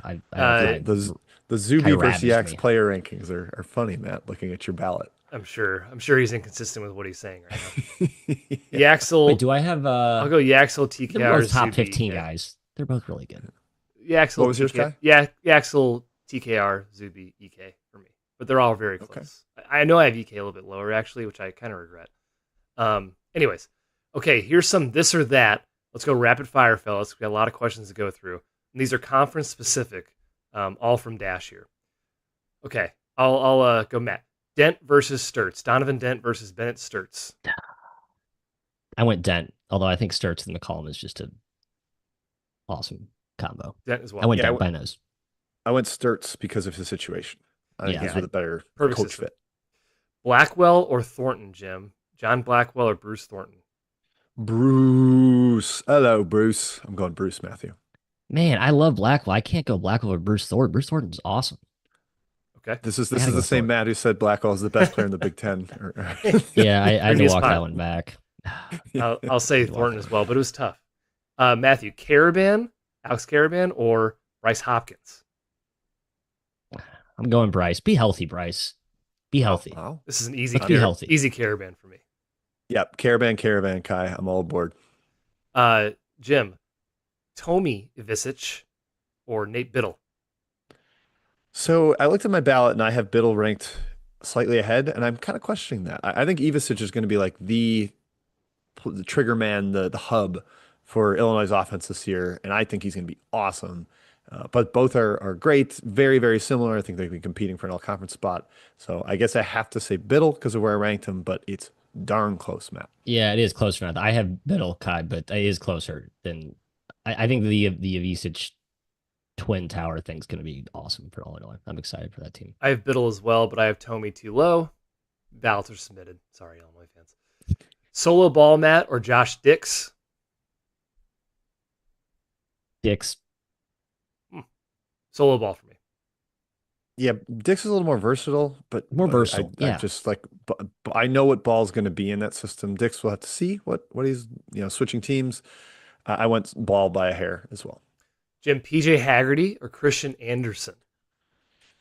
Speaker 3: The Zuby
Speaker 2: kinda
Speaker 3: versus
Speaker 2: ravished
Speaker 3: Yax
Speaker 2: me.
Speaker 3: player rankings are funny, Matt, looking at your ballot.
Speaker 1: I'm sure he's inconsistent with what he's saying right now. Yaxel.
Speaker 2: Wait, do I have
Speaker 1: I'll go Yaxel,
Speaker 2: they're
Speaker 1: TKR,
Speaker 2: both top
Speaker 1: Zuby,
Speaker 2: 15
Speaker 1: EK.
Speaker 2: guys? They're both really good.
Speaker 1: Yaxel,
Speaker 3: What was yours,
Speaker 1: TK
Speaker 3: Kai?
Speaker 1: Yeah, Yaxel, TKR, Zuby, EK for me. But they're all very close. I know I have EK a little bit lower, actually, which I kind of regret. Anyways, okay, here's some this or that. Let's go rapid fire, fellas. We got a lot of questions to go through. And these are conference specific, all from Dash here. Okay, I'll go Matt. Dent versus Sturts. Donovan Dent versus Bennett Sturts.
Speaker 2: I went Dent, although I think Sturts and McCollum is just an awesome combo.
Speaker 1: Dent as well.
Speaker 2: I went
Speaker 3: Yeah,
Speaker 2: Dent by nose.
Speaker 3: I went Sturts because of his situation. I think
Speaker 2: Yeah,
Speaker 3: he's with a better
Speaker 1: perfect
Speaker 3: coach
Speaker 1: system.
Speaker 3: fit.
Speaker 1: Blackwell or Thornton, Jim? John Blackwell or Bruce Thornton?
Speaker 3: Bruce. Hello, Bruce. I'm going Bruce, Matthew.
Speaker 2: Man, I love Blackwell. I can't go Blackwell or Bruce Thornton. Bruce Thornton's awesome.
Speaker 1: Okay.
Speaker 3: This is
Speaker 2: I gotta
Speaker 3: the
Speaker 2: go
Speaker 3: same
Speaker 2: Thornton.
Speaker 3: Matt who said Blackwell is the best player in the Big Ten.
Speaker 2: Yeah, I had to
Speaker 1: Previous
Speaker 2: walk
Speaker 1: pod.
Speaker 2: that one back.
Speaker 1: I'll say
Speaker 2: Good
Speaker 1: Thornton
Speaker 2: walk.
Speaker 1: as well, but it was tough. Matthew, Caravan, Alex Caravan, or Bryce Hopkins?
Speaker 2: I'm going Bryce. Be healthy, Bryce. Be healthy.
Speaker 3: Wow.
Speaker 1: This is an easy,
Speaker 2: Let's be healthy.
Speaker 1: easy Caravan for me.
Speaker 3: Yep. Caravan, Kai. I'm all aboard.
Speaker 1: Jim, Tomi Ivisic or Nate Biddle?
Speaker 3: So I looked at my ballot and I have Biddle ranked slightly ahead, and I'm kind of questioning that. I think Ivisic is going to be like the trigger man, the hub for Illinois' offense this year, and I think he's going to be awesome. But both are great, very, very similar. I think they'll be competing for an all-conference spot. So I guess I have to say Biddle because of where I ranked him, but it's darn close, Matt.
Speaker 2: Yeah, it is closer enough. I have Biddle, Kai, but it is closer than I think the Ivisic twin tower thing's going to be awesome for Illinois. I'm excited for that team.
Speaker 1: I have Biddle as well, but I have Tomi too low. Ballots are submitted. Sorry, Illinois fans. Solo ball Matt or Josh Dix?
Speaker 2: Dix.
Speaker 1: Solo ball for me.
Speaker 3: Yeah, Dix is a little more versatile, but
Speaker 2: More versatile.
Speaker 3: I
Speaker 2: Yeah.
Speaker 3: just like I know what ball's going to be in that system. Dix will have to see what he's switching teams. I went ball by a hair as well.
Speaker 1: Jim, PJ Haggerty or Christian Anderson?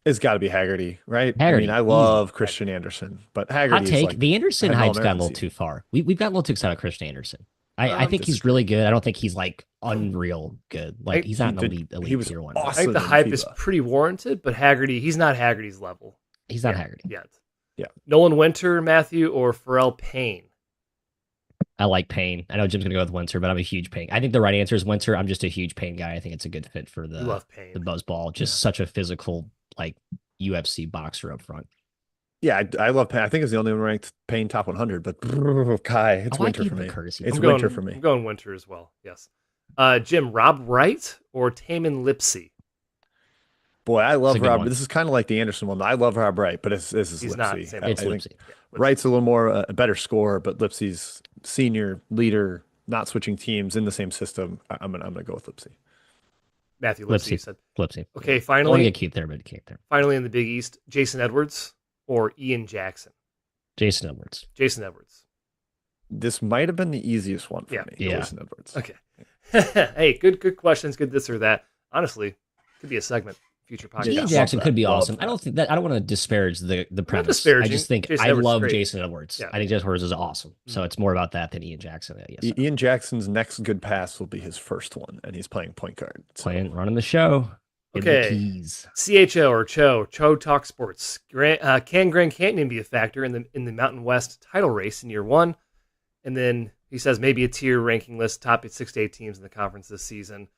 Speaker 3: It's got to be Haggerty, right? I mean,
Speaker 2: Haggerty,
Speaker 3: I
Speaker 2: easy.
Speaker 3: love Christian
Speaker 1: Haggerty.
Speaker 3: Anderson, but
Speaker 2: Hot
Speaker 3: Haggerty is
Speaker 2: take.
Speaker 3: like
Speaker 2: The Anderson
Speaker 3: an All
Speaker 2: hype's gotten
Speaker 3: American
Speaker 2: a little
Speaker 3: season.
Speaker 2: too far. We've gotten a little too excited about Christian Anderson. I think he's
Speaker 3: Disagree.
Speaker 2: really good. I don't think he's like unreal good. Like
Speaker 1: I,
Speaker 2: he's not
Speaker 3: He
Speaker 2: an
Speaker 3: did. He
Speaker 2: elite
Speaker 3: was
Speaker 2: tier one, but
Speaker 1: I think the
Speaker 3: awesome in
Speaker 1: hype is
Speaker 3: FIBA.
Speaker 1: pretty warranted, but Haggerty, he's not Haggerty's level
Speaker 2: he's not Haggerty.
Speaker 1: yet.
Speaker 3: Yeah.
Speaker 1: Nolan Winter, Matthew, or Pharrell Payne?
Speaker 2: I like Payne. I know Jim's gonna go with Winter, but I'm a huge Payne. I think the right answer is Winter. I'm just a huge Payne guy. I think it's a good fit for
Speaker 1: You love Payne.
Speaker 2: the buzz ball. Just such a physical like UFC boxer up front.
Speaker 3: Yeah, I love Payne. I think it's the only one ranked Payne top 100, but Kai, it's
Speaker 2: Oh, I
Speaker 3: Winter
Speaker 2: gave
Speaker 3: for
Speaker 2: him a
Speaker 3: me.
Speaker 2: courtesy.
Speaker 3: It's
Speaker 1: I'm
Speaker 3: Winter
Speaker 1: going,
Speaker 3: for me.
Speaker 1: I'm going Winter as well. Yes. Jim, Rob Wright or Taman Lipsy?
Speaker 3: Boy, I
Speaker 2: It's a
Speaker 3: love
Speaker 2: good
Speaker 3: Rob.
Speaker 2: one.
Speaker 3: This is kind of like the Anderson one. I love Rob Wright, but this is
Speaker 1: He's not
Speaker 3: Lipsy.
Speaker 1: same
Speaker 3: I
Speaker 2: It's
Speaker 1: level.
Speaker 3: think
Speaker 2: Lipsy.
Speaker 1: Yeah,
Speaker 3: Wright's a little more a better scorer, but Lipsy's senior leader, not switching teams in the same system. I'm gonna go with Lipsy.
Speaker 1: Matthew Lipsy, you
Speaker 2: Lipsy.
Speaker 1: said.
Speaker 2: Lipsy.
Speaker 1: Okay,
Speaker 2: I want to
Speaker 1: finally,
Speaker 2: get cute there, but can't there.
Speaker 1: finally in the Big East, Jason Edwards or Ian Jackson?
Speaker 2: Jason Edwards.
Speaker 1: Jason Edwards.
Speaker 3: This might have been the easiest one for
Speaker 1: Yeah.
Speaker 3: me,
Speaker 2: Yeah.
Speaker 3: Jason Edwards.
Speaker 1: Okay. Hey, good questions, good this or that. Honestly, could be a segment, future podcast.
Speaker 2: Ian
Speaker 3: love
Speaker 2: Jackson
Speaker 3: that.
Speaker 2: could be
Speaker 3: Love
Speaker 2: awesome.
Speaker 3: that.
Speaker 2: I don't think that I don't want to disparage the premise.
Speaker 1: disparaging.
Speaker 2: I just think
Speaker 1: Jason
Speaker 2: I
Speaker 1: Edwards is
Speaker 2: love
Speaker 1: great.
Speaker 2: Jason Edwards.
Speaker 1: Yeah.
Speaker 2: I think Jason Edwards is awesome. So
Speaker 1: Mhm.
Speaker 2: it's more about that than Ian Jackson. Yes,
Speaker 3: Ian Jackson's next good pass will be his first one, and he's playing point guard. So
Speaker 2: playing running the show. Give the
Speaker 1: Okay.
Speaker 2: keys.
Speaker 1: CHO or Cho Talk Sports. Can Grand Canyon be a factor in the Mountain West title race in year one? And then he says maybe a tier ranking list, top 6 to 8 teams in the conference this season.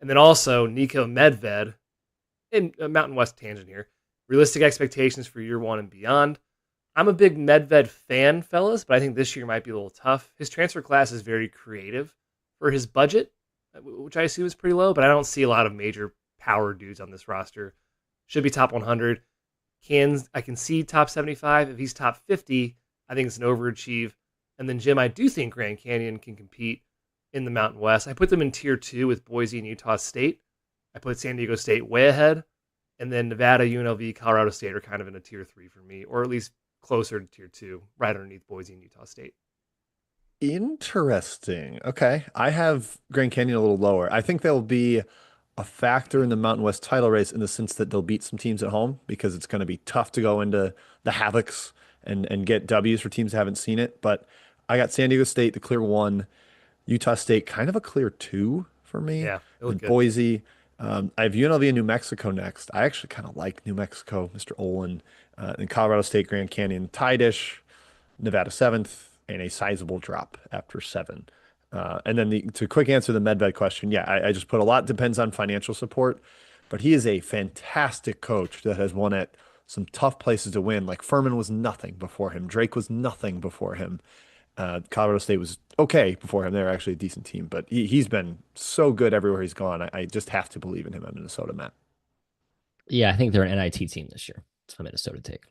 Speaker 1: And then also Nico Medved in a Mountain West tangent here. Realistic expectations for year one and beyond. I'm a big Medved fan, fellas, but I think this year might be a little tough. His transfer class is very creative for his budget, which I assume is pretty low, but I don't see a lot of major power dudes on this roster. Should be top 100. I can see top 75. If he's top 50, I think it's an overachieve. And then, Jim, I do think Grand Canyon can compete in the Mountain West. I put them in tier 2 with Boise and Utah State. I put San Diego State way ahead. And then Nevada, UNLV, Colorado State are kind of in a tier 3 for me, or at least closer to tier 2, right underneath Boise and Utah State.
Speaker 3: interesting. Okay, I have Grand Canyon a little lower. I think they'll be a factor in the Mountain West title race in the sense that they'll beat some teams at home because it's going to be tough to go into the Havocs and get W's for teams that haven't seen it. But I got San Diego State the clear 1, Utah State kind of a clear 2 for me.
Speaker 1: Yeah, it looked
Speaker 3: And
Speaker 1: good.
Speaker 3: Boise. I have UNLV and New Mexico next. I actually kind of like New Mexico, Mr. Olin, and Colorado State, Grand Canyon, tight-ish, Nevada 7th, and a sizable drop after 7. And then to quick answer the Medved question, yeah, I just put a lot depends on financial support, but he is a fantastic coach that has won at some tough places to win. Like Furman was nothing before him. Drake was nothing before him. Colorado State was okay before him. They're actually a decent team, but he's been so good everywhere he's gone. I just have to believe in him at Minnesota, Matt.
Speaker 2: Yeah, I think they're an NIT team this year. It's a Minnesota take.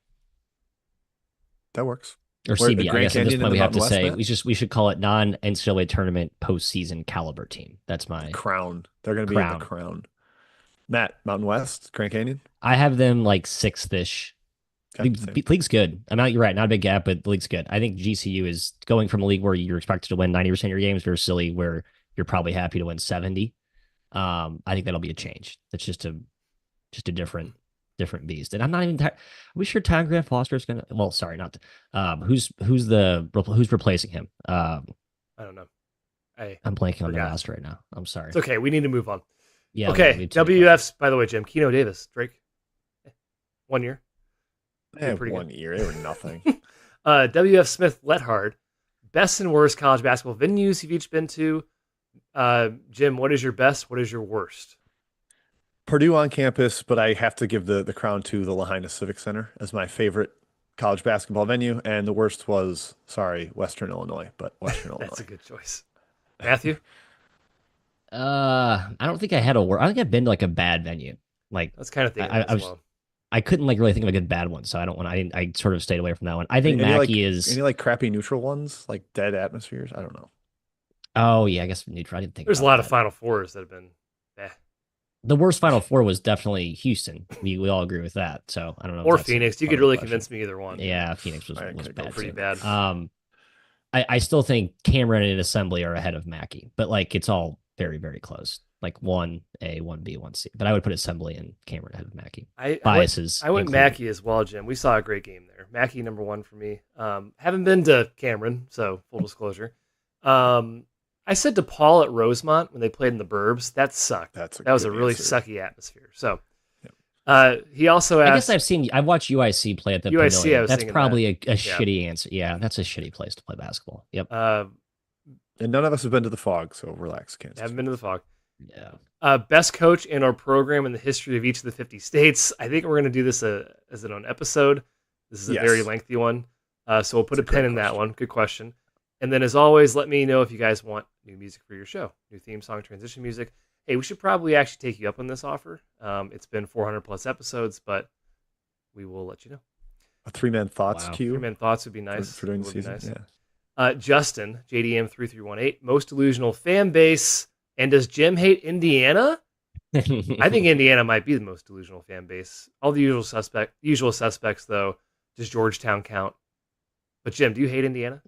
Speaker 3: That works.
Speaker 2: Or
Speaker 3: Where-
Speaker 2: CB. I
Speaker 3: Grand
Speaker 2: guess at this
Speaker 3: Canyon in
Speaker 2: point
Speaker 3: the
Speaker 2: we have to
Speaker 3: Mountain West,
Speaker 2: say
Speaker 3: Matt?
Speaker 2: we should call it non-NCAA tournament postseason caliber team. That's my
Speaker 3: Crown. They're going to be in
Speaker 2: Crown.
Speaker 3: the Crown. Matt, Mountain West, Grand Canyon.
Speaker 2: I have them like 6th-ish.
Speaker 3: Okay,
Speaker 2: The
Speaker 3: same.
Speaker 2: league's good. You're right, not a big gap, but the league's good. I think GCU is going from a league where you're expected to win 90% of your games versus silly where you're probably happy to win 70. I think that'll be a change. That's just a different beast. And I'm not even. Are we sure Tom Grant Foster is gonna? Well, sorry, not. Who's replacing him?
Speaker 1: I don't know.
Speaker 2: I'm blanking on the
Speaker 1: Forgot.
Speaker 2: roster right now. I'm sorry.
Speaker 1: It's okay. We need to move on.
Speaker 2: Yeah.
Speaker 1: Okay.
Speaker 2: me too.
Speaker 1: WF's, by the way, Jim. Keno Davis. Drake. 1 year.
Speaker 3: They have
Speaker 1: pretty
Speaker 3: one year. They were nothing.
Speaker 1: WF Smith Lethard. Best and worst college basketball venues you've each been to. Jim, what is your best? What is your worst?
Speaker 3: Purdue on campus, but I have to give the crown to the Lahaina Civic Center as my favorite college basketball venue. And the worst was, sorry, Western Illinois, but Western Illinois.
Speaker 1: That's a good choice. Matthew?
Speaker 2: I don't think I had I think I've been to like a bad venue. Like
Speaker 1: That's kind of thing
Speaker 2: I
Speaker 1: as
Speaker 2: was-
Speaker 1: well.
Speaker 2: I couldn't like really think of a good bad one, so I sort of stayed away from that one. I think
Speaker 3: Any, like-
Speaker 2: Mackey is.
Speaker 3: Any like crappy neutral ones, like dead atmospheres? I don't know.
Speaker 2: Oh yeah, I guess neutral. I didn't think
Speaker 1: There's a
Speaker 2: about
Speaker 1: lot of
Speaker 2: that.
Speaker 1: Final Fours that have been
Speaker 2: The worst Final Four was definitely Houston. We all agree with that. So I don't know. If
Speaker 1: Or
Speaker 2: that's
Speaker 1: Phoenix. You
Speaker 2: part
Speaker 1: could
Speaker 2: of the
Speaker 1: really
Speaker 2: question.
Speaker 1: convince me either one.
Speaker 2: Yeah, Phoenix
Speaker 3: I
Speaker 2: was
Speaker 3: could go
Speaker 2: bad
Speaker 1: Pretty
Speaker 2: too.
Speaker 1: bad.
Speaker 2: I still think Cameron and Assembly are ahead of Mackey, but like it's all very, very close. Like 1A, 1B, 1C. But I would put Assembly and Cameron ahead of Mackey.
Speaker 1: I went
Speaker 2: Biases
Speaker 1: I went
Speaker 2: included.
Speaker 1: Mackey as well, Jim. We saw a great game there. Mackey number one for me. Haven't been to Cameron, so full disclosure. I said DePaul at Rosemont when they played in the Burbs. That sucked.
Speaker 3: That's a
Speaker 1: That was a
Speaker 3: good
Speaker 1: really
Speaker 3: answer.
Speaker 1: sucky atmosphere. So
Speaker 3: Yep.
Speaker 1: he also
Speaker 2: I guess
Speaker 1: asked
Speaker 2: I've watched UIC play at the
Speaker 1: UIC. I
Speaker 2: Pavilion.
Speaker 1: was
Speaker 2: That's
Speaker 1: thinking
Speaker 2: probably a
Speaker 1: yeah.
Speaker 2: shitty answer. Yeah, that's a shitty place to play basketball. Yep.
Speaker 3: And none of us have been to the Fog, so relax, Kansas.
Speaker 1: Haven't been to the Fog.
Speaker 2: Yeah.
Speaker 1: Best coach in our program in the history of each of the 50 states. I think we're going to do this as an own episode. This is a very lengthy one. So we'll put a pin in that one. Good question. And then, as always, let me know if you guys want new music for your show, new theme song, transition music. Hey, we should probably actually take you up on this offer. It's been 400 plus episodes, but we will let you know.
Speaker 3: A 3-man thoughts
Speaker 2: Wow.
Speaker 3: queue.
Speaker 1: 3-man thoughts would be nice.
Speaker 3: For doing the season.
Speaker 1: Nice.
Speaker 3: Yeah.
Speaker 1: Justin, JDM3318, most delusional fan base. And does Jim hate Indiana? I think Indiana might be the most delusional fan base. All the usual suspects, though. Does Georgetown count? But Jim, do you hate Indiana?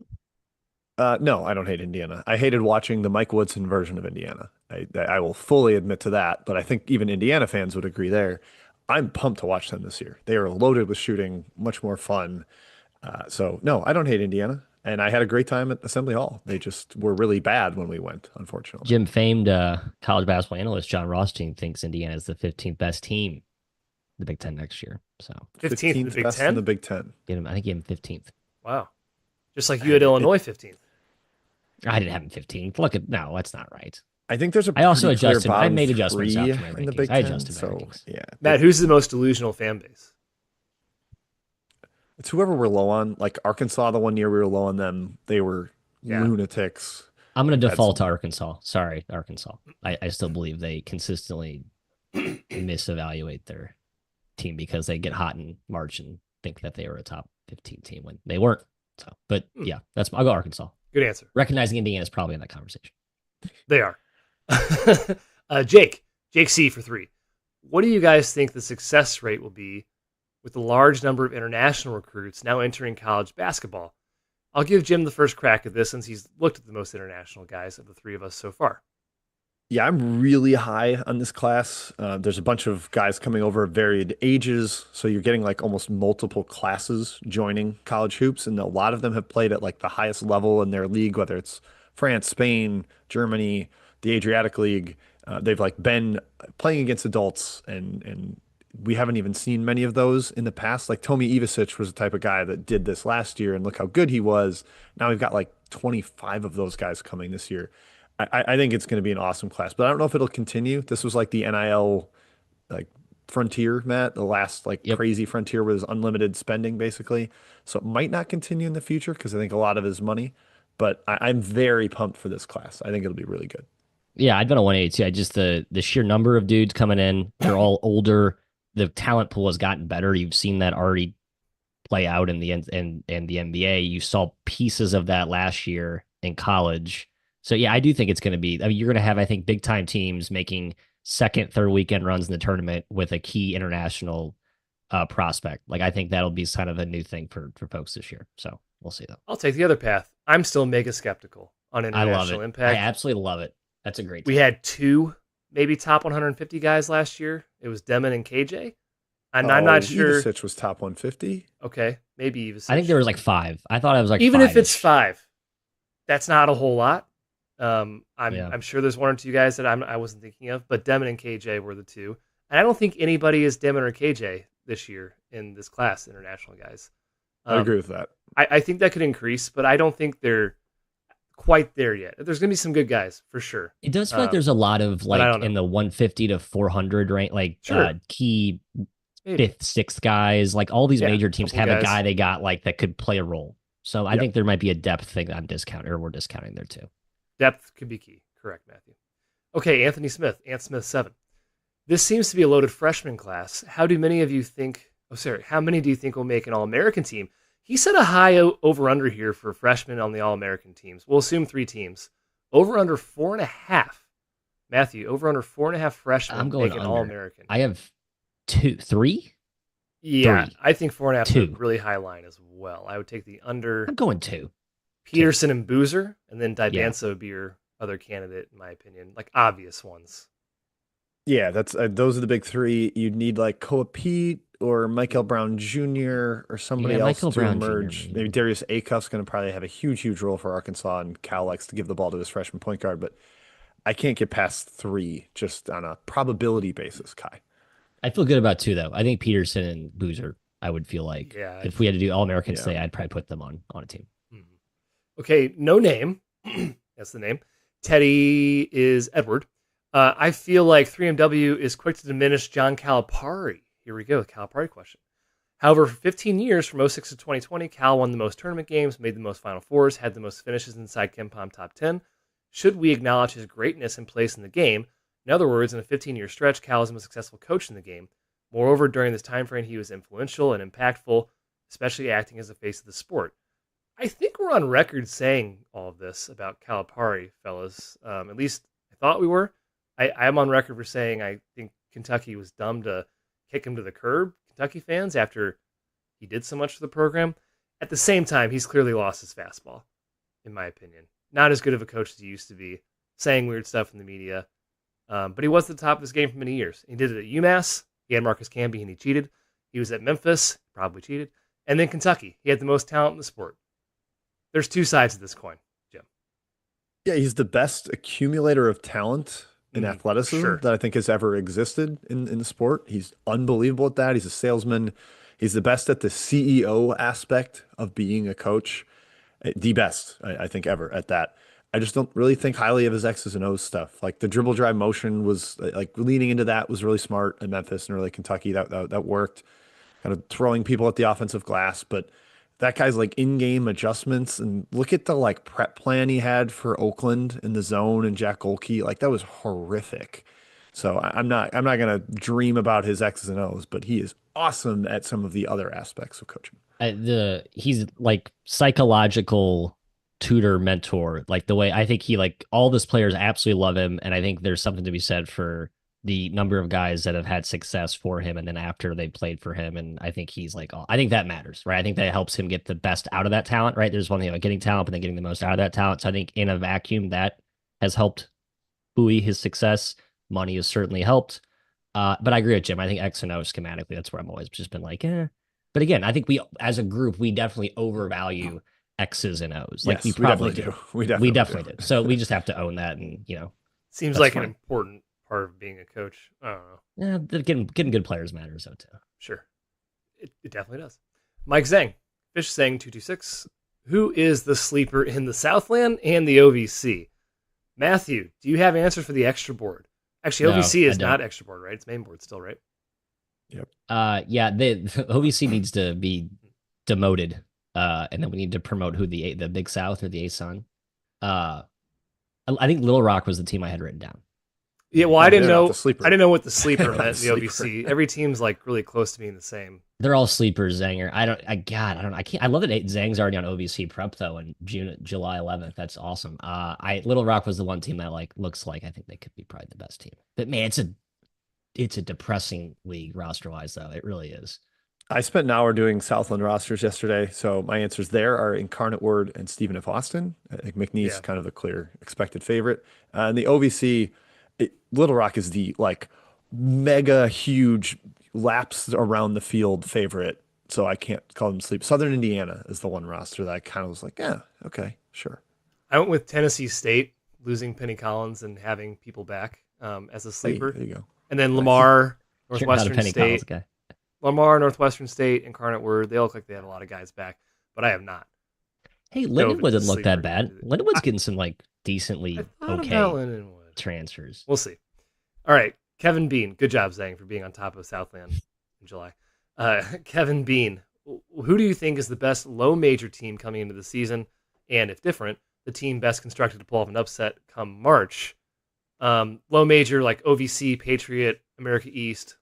Speaker 3: No, I don't hate Indiana. I hated watching the Mike Woodson version of Indiana. I will fully admit to that, but I think even Indiana fans would agree there. I'm pumped to watch them this year. They are loaded with shooting, much more fun. So no, I don't hate Indiana. And I had a great time at Assembly Hall. They just were really bad when we went, unfortunately.
Speaker 2: Jim, famed college basketball analyst John Rothstein thinks Indiana is the 15th best team in the Big Ten next year. So
Speaker 1: 15th in the Big
Speaker 3: best
Speaker 1: Ten?
Speaker 3: in the Big Ten.
Speaker 2: I think he had him 15th.
Speaker 1: Wow. Just like you had Illinois 15th.
Speaker 2: I didn't have him 15th. Look at no, that's not right.
Speaker 3: I think there's a
Speaker 2: I also
Speaker 3: pretty clear
Speaker 2: adjusted. I
Speaker 3: bottom
Speaker 2: made adjustments
Speaker 3: three
Speaker 2: after my
Speaker 3: in the
Speaker 2: rankings.
Speaker 3: Big
Speaker 2: I
Speaker 3: Ten.
Speaker 2: adjusted my
Speaker 3: So
Speaker 2: rankings.
Speaker 3: yeah,
Speaker 1: Matt, who's the most delusional fan base?
Speaker 3: it's whoever we're low on. Like Arkansas, the one year we were low on them, they were lunatics.
Speaker 2: I'm going to default to Arkansas. Sorry, Arkansas. I still believe they consistently misevaluate their team because they get hot in March and think that they were a top 15 team when they weren't. So, but yeah, I'll go Arkansas.
Speaker 1: Good answer.
Speaker 2: Recognizing Indiana is probably in that conversation.
Speaker 1: They are. Jake C for 3. What do you guys think the success rate will be with the large number of international recruits now entering college basketball? I'll give Jim the first crack at this since he's looked at the most international guys of the three of us so far.
Speaker 3: Yeah, I'm really high on this class. There's a bunch of guys coming over at varied ages, so you're getting like almost multiple classes joining college hoops, and a lot of them have played at like the highest level in their league, whether it's France, Spain, Germany, the Adriatic League. They've like been playing against adults, and we haven't even seen many of those in the past. Like Tomi Ivasic was the type of guy that did this last year, and look how good he was. Now we've got like 25 of those guys coming this year. I think it's going to be an awesome class, but I don't know if it'll continue. This was like the NIL like frontier, Matt, the last like crazy frontier was unlimited spending basically. So it might not continue in the future because I think a lot of it is money, but I'm very pumped for this class. I think it'll be really good.
Speaker 2: Yeah, I've been a 182. I just the sheer number of dudes coming in, they're all older. The talent pool has gotten better. You've seen that already play out in the NBA. You saw pieces of that last year in college. So yeah, I do think it's going to be. I mean, you're going to have, I think, big time teams making second, third weekend runs in the tournament with a key international prospect. Like I think that'll be kind of a new thing for folks this year. So we'll see though.
Speaker 1: I'll take the other path. I'm still mega skeptical on international impact.
Speaker 2: I absolutely love it. That's a great team.
Speaker 1: We had 2 maybe top 150 guys last year. It was Demon and KJ. I'm not sure.
Speaker 3: Ivasic was top 150.
Speaker 1: Okay, maybe Ivasic.
Speaker 2: I think there was like 5. I thought it was like
Speaker 1: even
Speaker 2: 5-ish.
Speaker 1: if it's 5, that's not a whole lot. I'm sure there's 1 or 2 guys that I wasn't thinking of, but Demon and KJ were the 2. And I don't think anybody is Demon or KJ this year in this class, international guys.
Speaker 3: I agree with that.
Speaker 1: I think that could increase, but I don't think they're quite there yet. There's going to be some good guys for sure.
Speaker 2: It does feel like there's a lot of like in the 150 to 400 range, like key fifth, sixth guys. Like all these major teams have a guy they got like that could play a role. So I think there might be a depth thing that I'm discounting, or we're discounting there too.
Speaker 1: Depth could be key. Correct, Matthew. Okay, Anthony Smith, Ant Smith 7. This seems to be a loaded freshman class. How many do you think will make an All-American team? He set a high over-under here for freshmen on the All-American teams. We'll assume 3 teams. Over-under 4.5. Matthew, over under 4.5
Speaker 2: I'm
Speaker 1: freshmen
Speaker 2: going
Speaker 1: make an
Speaker 2: under.
Speaker 1: All-American.
Speaker 2: I have three.
Speaker 1: I think 4.5 is a
Speaker 2: Two.
Speaker 1: really high line as well. I would take the under.
Speaker 2: I'm going two.
Speaker 1: Peterson and Boozer, and then
Speaker 2: Yeah.
Speaker 1: Dibansa would be your other candidate, in my opinion. Like, obvious ones.
Speaker 3: Yeah, that's those are the big three. You'd need like Koa Pete or Michael Brown Jr. or somebody
Speaker 2: Yeah,
Speaker 3: else
Speaker 2: Michael
Speaker 3: to
Speaker 2: Brown Jr.
Speaker 3: emerge. Maybe
Speaker 2: maybe.
Speaker 3: Darius Acuff's going to probably have a huge role for Arkansas, and Cal likes to give the ball to his freshman point guard. But I can't get past three just on a probability basis, Kai.
Speaker 2: I feel good about two though. I think Peterson and Boozer. I would feel like
Speaker 1: Yeah.
Speaker 2: if we had to do All Americans
Speaker 3: Yeah.
Speaker 2: today, I'd probably put them on a team.
Speaker 1: Okay, no name. That's the name. Teddy is Edward. I feel like 3MW is quick to diminish John Calipari. Here we go, Calipari question. However, for 15 years, from 06 to 2020, Cal won the most tournament games, made the most Final Fours, had the most finishes inside KenPom top 10. Should we acknowledge his greatness and place in the game? In other words, in a 15-year stretch, Cal is the most successful coach in the game. Moreover, during this time frame, he was influential and impactful, especially acting as the face of the sport. I think we're on record saying all of this about Calipari, fellas. At least I thought we were. I'm on record for saying I think Kentucky was dumb to kick him to the curb, Kentucky fans, after he did so much for the program. At the same time, he's clearly lost his fastball, in my opinion. Not as good of a coach as he used to be, saying weird stuff in the media. But he was at the top of his game for many years. He did it at UMass. He had Marcus Camby, and he cheated. He was at Memphis, probably cheated. And then Kentucky. He had the most talent in the sport. There's two sides of this coin, Jim.
Speaker 3: Yeah, he's the best accumulator of talent and athleticism that I think has ever existed in the sport. He's unbelievable at that. He's a salesman. He's the best at the CEO aspect of being a coach. The best, I think, ever at that. I just don't really think highly of his X's and O's stuff. Like the dribble drive motion was like leaning into that was really smart in Memphis and early Kentucky. That worked, kind of throwing people at the offensive glass. But that guy's like in-game adjustments and look at the like prep plan he had for Oakland in the zone and Jack Golke. Like that was horrific. So I'm not gonna dream about his X's and O's, but he is awesome at some of the other aspects of coaching.
Speaker 2: He's like psychological tutor mentor, like the way I think he like all his players absolutely love him, and I think there's something to be said for the number of guys that have had success for him and then after they played for him. And I think he's like, I think that matters, right? I think that helps him get the best out of that talent, right? There's one thing about getting talent, but then getting the most out of that talent. So I think in a vacuum that has helped buoy his success. Money has certainly helped. But I agree with Jim. I think X and O schematically, that's where I'm always just been like, eh. But again, I think we, as a group, we definitely overvalue X's and O's. Like
Speaker 3: Yes,
Speaker 2: we probably do.
Speaker 3: We
Speaker 2: We
Speaker 3: definitely
Speaker 2: definitely do. So we just have to own that, and
Speaker 1: Seems
Speaker 2: that's
Speaker 1: like
Speaker 2: fine.
Speaker 1: an important part of being a coach. I don't know.
Speaker 2: Yeah, getting good players matters though too.
Speaker 1: Sure. It definitely does. Mike Zhang, Fish Zhang 226. Who is the sleeper in the Southland and the OVC? Matthew, do you have answers for the extra board? Actually,
Speaker 2: No,
Speaker 1: OVC is
Speaker 2: I don't.
Speaker 1: not extra board, right? It's main board still, right?
Speaker 2: Yeah, the OVC needs to be demoted. And then we need to promote who the Big South or the ASUN. I think Little Rock was the team I had written down.
Speaker 1: Yeah, well, I didn't
Speaker 3: They're not
Speaker 1: know.
Speaker 3: the sleeper.
Speaker 1: I didn't know what the sleeper
Speaker 3: They're not
Speaker 1: meant in
Speaker 3: the
Speaker 1: the OVC. Every team's like really close to being the same.
Speaker 2: They're all sleepers, Zanger. I can't. I love that Zang's already on OVC prep though, in July 11th. That's awesome. Little Rock was the one team that like looks like I think they could be probably the best team. But man, it's a depressing league roster wise though. It really is.
Speaker 3: I spent an hour doing Southland rosters yesterday, so my answers there are Incarnate Word and Stephen F. Austin. I think McNeese kind of the clear expected favorite. And the OVC, Little Rock is the like mega huge laps around the field favorite, so I can't call them sleep. Southern Indiana is the one roster that I kind of was like, yeah, okay, sure.
Speaker 1: I went with Tennessee State losing Penny Collins and having people back as a sleeper.
Speaker 3: There you go.
Speaker 1: And then Lamar,
Speaker 2: You're not a
Speaker 1: Northwestern
Speaker 2: Penny Collins
Speaker 1: State.
Speaker 2: guy.
Speaker 1: Lamar, Northwestern State, Incarnate Word. They all look like they had a lot of guys back, but I have not.
Speaker 2: Hey, Lindenwood didn't look that
Speaker 1: sleeper.
Speaker 2: bad. Lindenwood's getting some like decently okay
Speaker 1: Lindenwood.
Speaker 2: transfers.
Speaker 1: We'll see. All right, Kevin Bean. Good job, Zhang, for being on top of Southland in July. Kevin Bean, who do you think is the best low major team coming into the season? And if different, the team best constructed to pull off an upset come March? Low major like OVC, Patriot, America East,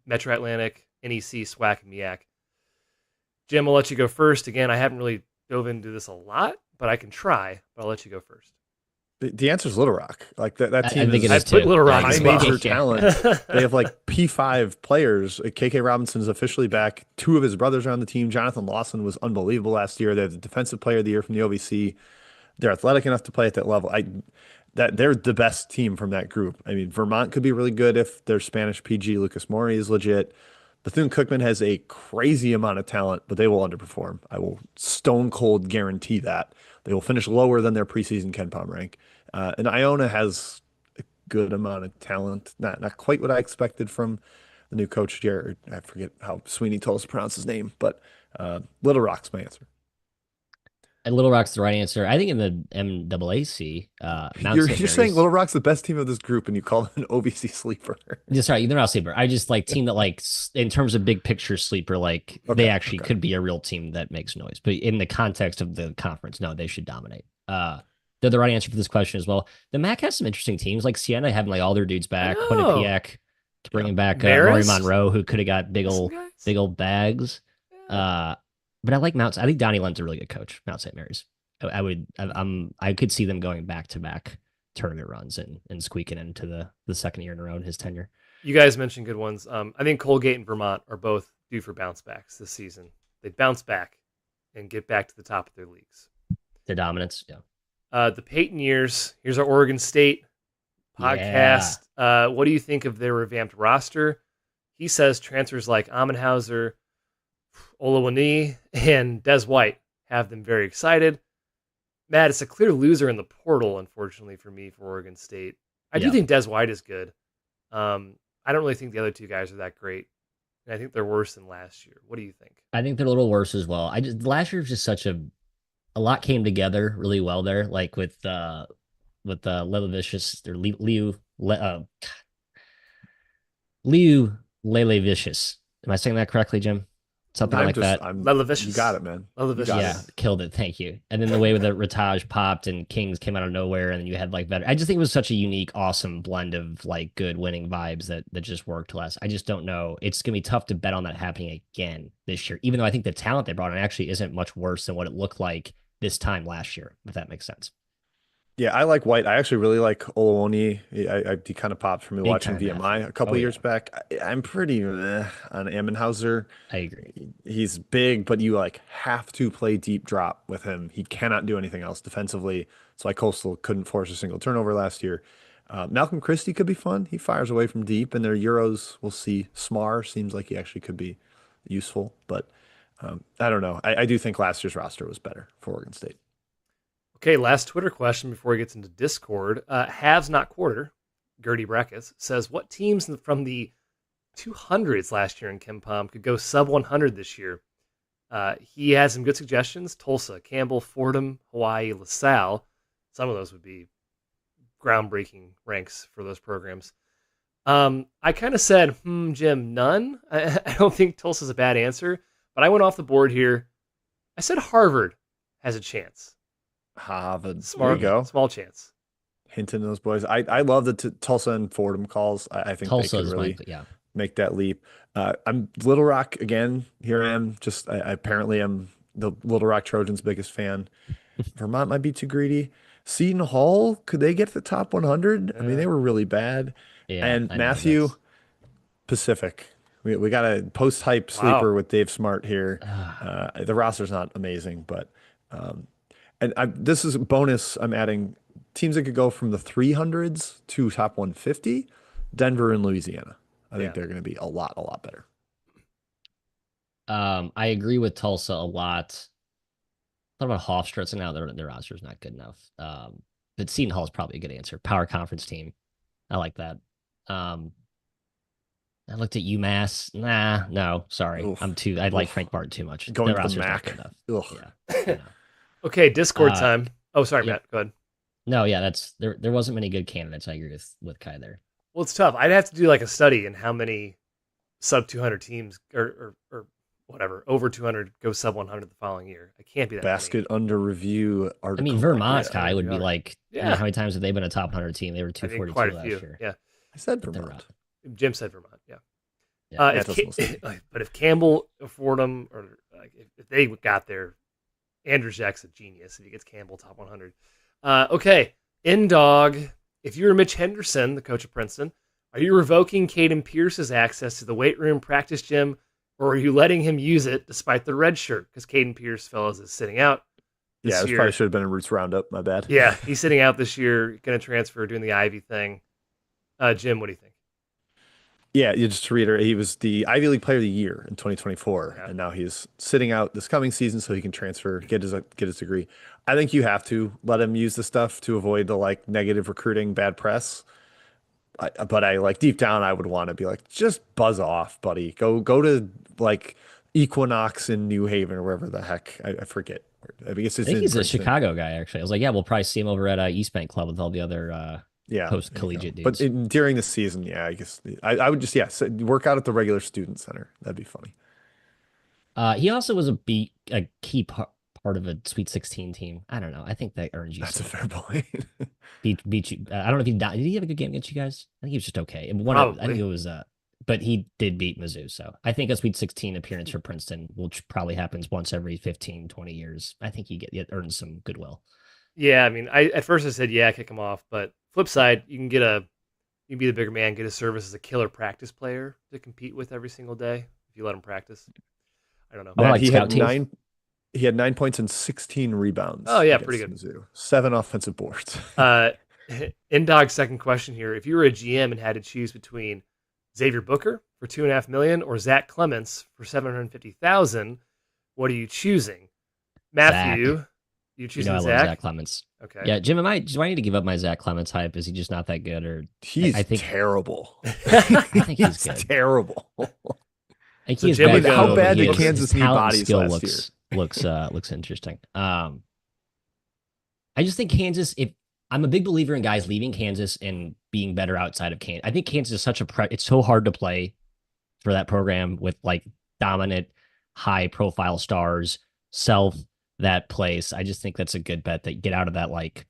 Speaker 1: Metro Atlantic, NEC, SWAC, and MEAC. Jim, I'll let you go first. Again, I haven't really dove into this a lot, but I can try. But I'll let you go first.
Speaker 3: The answer is Little Rock. Like that
Speaker 2: I
Speaker 3: team
Speaker 2: think it
Speaker 1: I
Speaker 2: is
Speaker 3: is
Speaker 1: put
Speaker 2: too.
Speaker 1: Little Rock
Speaker 3: high
Speaker 1: as well.
Speaker 3: major
Speaker 2: Yeah.
Speaker 3: talent. They have like P5 players. KK Robinson's officially back. Two of his brothers are on the team. Jonathan Lawson was unbelievable last year. They're the defensive player of the year from the OVC. They're athletic enough to play at that level. That they're the best team from that group. I mean, Vermont could be really good if their Spanish PG Lucas Mori is legit. Bethune-Cookman has a crazy amount of talent, but they will underperform. I will stone cold guarantee that. They will finish lower than their preseason Ken Palm rank. And Iona has a good amount of talent. Not quite what I expected from the new coach, Jared. I forget how Sweeney told us to pronounce his name, but Little Rock's my answer.
Speaker 2: And Little Rock's the right answer. I think in the MAAC, Mount
Speaker 3: You're
Speaker 2: St.
Speaker 3: saying
Speaker 2: Mary's.
Speaker 3: Little Rock's the best team of this group, and you call them an OVC sleeper.
Speaker 2: Sorry, they're not sleeper. I just like team that like in terms of big picture sleeper, like they actually
Speaker 3: Okay.
Speaker 2: could be a real team that makes noise. But in the context of the conference, no, they should dominate. They're the right answer for this question as well. The MAC has some interesting teams, like Siena having like all their dudes back. Quinnipiac to bringing back Maury Monroe, who could have got big old bags. But I like Mount. I think Donnie Lent's a really good coach. Mount St. Mary's. I could see them going back to back tournament runs and squeaking into the second year in a row in his tenure.
Speaker 1: You guys mentioned good ones. I think Colgate and Vermont are both due for bounce backs this season. They bounce back and get back to the top of their leagues.
Speaker 2: Their dominance, yeah.
Speaker 1: The Peytoniers. Here's our Oregon State podcast. Yeah. What do you think of their revamped roster? He says transfers like Amenhauser, Olawani, and Des White have them very excited. Matt, it's a clear loser in the portal, unfortunately, for me, for Oregon State. I do think Des White is good. I don't really think the other two guys are that great. And I think they're worse than last year. What do you think?
Speaker 2: I think they're a little worse as well. Last year was just such a lot came together really well there, like with Lelevicious or Liu Lelevicious. Am I saying that correctly, Jim? Something like that.
Speaker 1: Lelevicious.
Speaker 3: You got it, man.
Speaker 2: Yeah, killed it. Thank you. And then the way with the Rataj popped and Kings came out of nowhere, and then you had like better. I just think it was such a unique, awesome blend of like good winning vibes that just worked less. I just don't know. It's gonna be tough to bet on that happening again this year, even though I think the talent they brought in actually isn't much worse than what it looked like this time last year, if that makes sense.
Speaker 3: Yeah, I like White. I actually really like Olawoni. He kind of popped for me
Speaker 2: Big
Speaker 3: watching VMI a couple years back. I'm pretty on Ammenhauser.
Speaker 2: I agree.
Speaker 3: He's big, but you like have to play deep drop with him. He cannot do anything else defensively. So like Coastal couldn't force a single turnover last year. Malcolm Christie could be fun. He fires away from deep, and their Euros, we'll see. Smar seems like he actually could be useful, but I don't know. I do think last year's roster was better for Oregon State.
Speaker 1: Okay, last Twitter question before he gets into Discord. Halves Not Quarter, Gertie Brackets, says, what teams from the 200s last year in KenPom could go sub 100 this year? He has some good suggestions. Tulsa, Campbell, Fordham, Hawaii, LaSalle. Some of those would be groundbreaking ranks for those programs. I kind of said, Jim, none. I don't think Tulsa's a bad answer, but I went off the board here. I said Harvard has a chance.
Speaker 3: Harvard.
Speaker 1: There you go. Small chance.
Speaker 3: Hinting those boys. I love the Tulsa and Fordham calls. I think Tulsa they could really make that leap. I'm Little Rock again. Here I am. I apparently am the Little Rock Trojans' biggest fan. Vermont might be too greedy. Seton Hall, could they get to the top 100? I mean, they were really bad. Yeah, and Matthew, Pacific. We got a post-hype sleeper with Dave Smart here. The roster's not amazing, but this is a bonus. I'm adding teams that could go from the 300s to top 150. Denver and Louisiana. I think they're going to be a lot better.
Speaker 2: I agree with Tulsa a lot. What about Hofstra? So now their roster is not good enough. But Seton Hall is probably a good answer. Power conference team. I like that. I looked at UMass. No, sorry. Oof. I like Frank Martin too much.
Speaker 3: Going to the MAC.
Speaker 2: Yeah.
Speaker 1: Okay, Discord time. Oh, sorry, Matt. Go ahead.
Speaker 2: No, yeah, there wasn't many good candidates. I agree with Kai there.
Speaker 1: Well, it's tough. I'd have to do like a study in how many sub 200 teams or whatever over 200 go sub 100 the following year. I can't be that
Speaker 3: basket
Speaker 1: many.
Speaker 3: Under review article.
Speaker 2: I mean, Vermont Kai would be like, how many times have they been a top 100 team? They were 242 last year.
Speaker 1: Yeah,
Speaker 3: I said Vermont.
Speaker 1: Jim said Vermont. Yeah. But if Campbell, Fordham, or if they got there, Andrew Jack's a genius if he gets Campbell top 100. Okay, In dog, if you were Mitch Henderson, the coach of Princeton, are you revoking Caden Pierce's access to the weight room practice gym, or are you letting him use it despite the red shirt? Because Caden Pierce, fellas, is sitting out
Speaker 3: Yeah,
Speaker 1: this
Speaker 3: this probably
Speaker 1: year.
Speaker 3: should have been a Roots Roundup. My bad.
Speaker 1: Yeah, he's sitting out this year, going to transfer, doing the Ivy thing. Jim, what do you think?
Speaker 3: Yeah, you just to reiterate, he was the Ivy League Player of the Year in 2024,
Speaker 1: Yeah.
Speaker 3: and now he's sitting out this coming season so he can transfer, get his degree. I think you have to let him use the stuff to avoid the like negative recruiting, bad press. But I like deep down, I would want to be like, just buzz off, buddy. Go to like Equinox in New Haven or wherever the heck I forget. I guess
Speaker 2: I
Speaker 3: it's
Speaker 2: think
Speaker 3: in
Speaker 2: he's a
Speaker 3: Princeton.
Speaker 2: Chicago guy, actually. I was like, yeah, we'll probably see him over at East Bank Club with all the other
Speaker 3: Yeah,
Speaker 2: post
Speaker 3: there you go.
Speaker 2: collegiate
Speaker 3: But
Speaker 2: dudes.
Speaker 3: during the season, yeah, I guess I would just work out at the regular student center. That'd be funny.
Speaker 2: He also was a key part of a Sweet 16 team. I don't know. I think that earns you
Speaker 3: That's a
Speaker 2: some
Speaker 3: fair point.
Speaker 2: beat you. I don't know if did he have a good game against you guys? I think he was just okay. I think
Speaker 1: Probably.
Speaker 2: it was but he did beat Mizzou. So I think a Sweet 16 appearance for Princeton, which probably happens once every 15, 20 years. I think he earns some goodwill.
Speaker 1: Yeah, I mean, I at first I said yeah, kick him off, but flip side, you can be the bigger man, get his service as a killer practice player to compete with every single day if you let him practice. I don't know.
Speaker 2: More
Speaker 3: Matt,
Speaker 2: like scout team.
Speaker 3: he had 9 points and 16
Speaker 1: Oh
Speaker 3: rebounds
Speaker 1: yeah, pretty
Speaker 3: against
Speaker 1: good.
Speaker 3: Mizzou. 7 offensive boards.
Speaker 1: Uh, in dog second question here: if you were a GM and had to choose between Xavier Booker for 2.5 million or Zach Clements for 750,000, what are you choosing?
Speaker 2: Zach.
Speaker 1: Matthew, you
Speaker 2: You know I
Speaker 1: choosing
Speaker 2: love Zach
Speaker 1: Zach?
Speaker 2: Clements.
Speaker 1: Okay.
Speaker 2: Yeah, Jim, do I need to give up my Zach Clements hype? Is he just not that good? Or I
Speaker 3: He's
Speaker 2: think
Speaker 3: terrible.
Speaker 2: I think he's
Speaker 3: He's
Speaker 2: good.
Speaker 3: terrible.
Speaker 2: Like
Speaker 1: So
Speaker 2: he is
Speaker 1: Jim would
Speaker 2: bad,
Speaker 1: go
Speaker 3: How bad did
Speaker 1: Booker?
Speaker 3: Kansas
Speaker 2: his
Speaker 3: need
Speaker 2: talent and
Speaker 3: bodies
Speaker 2: skill
Speaker 3: last year?
Speaker 2: looks interesting. I just think Kansas. If I'm a big believer in guys leaving Kansas and being better outside of Kansas, I think Kansas is such a it's so hard to play for that program with like dominant, high profile stars, self that place. I just think that's a good bet that get out of that like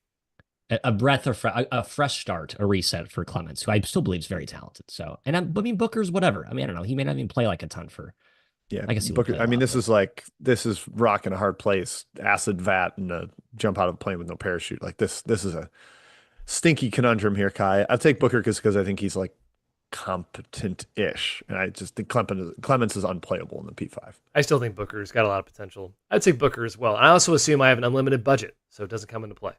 Speaker 2: a breath of a fresh start, a reset for Clements, who I still believe is very talented. So, I mean, Booker's whatever. I mean, I don't know. He may not even play like a ton for.
Speaker 3: Yeah,
Speaker 2: I guess he will
Speaker 3: Booker.
Speaker 2: play a
Speaker 3: I mean,
Speaker 2: lot, but
Speaker 3: this is rock in a hard place, acid vat, and a jump out of a plane with no parachute. Like this is a stinky conundrum here, Kai. I'll take Booker because I think he's like competent-ish, and I just think Clemens is unplayable in the P5.
Speaker 1: I still think Booker's got a lot of potential. I'd say Booker as well. I also assume I have an unlimited budget, so it doesn't come into play.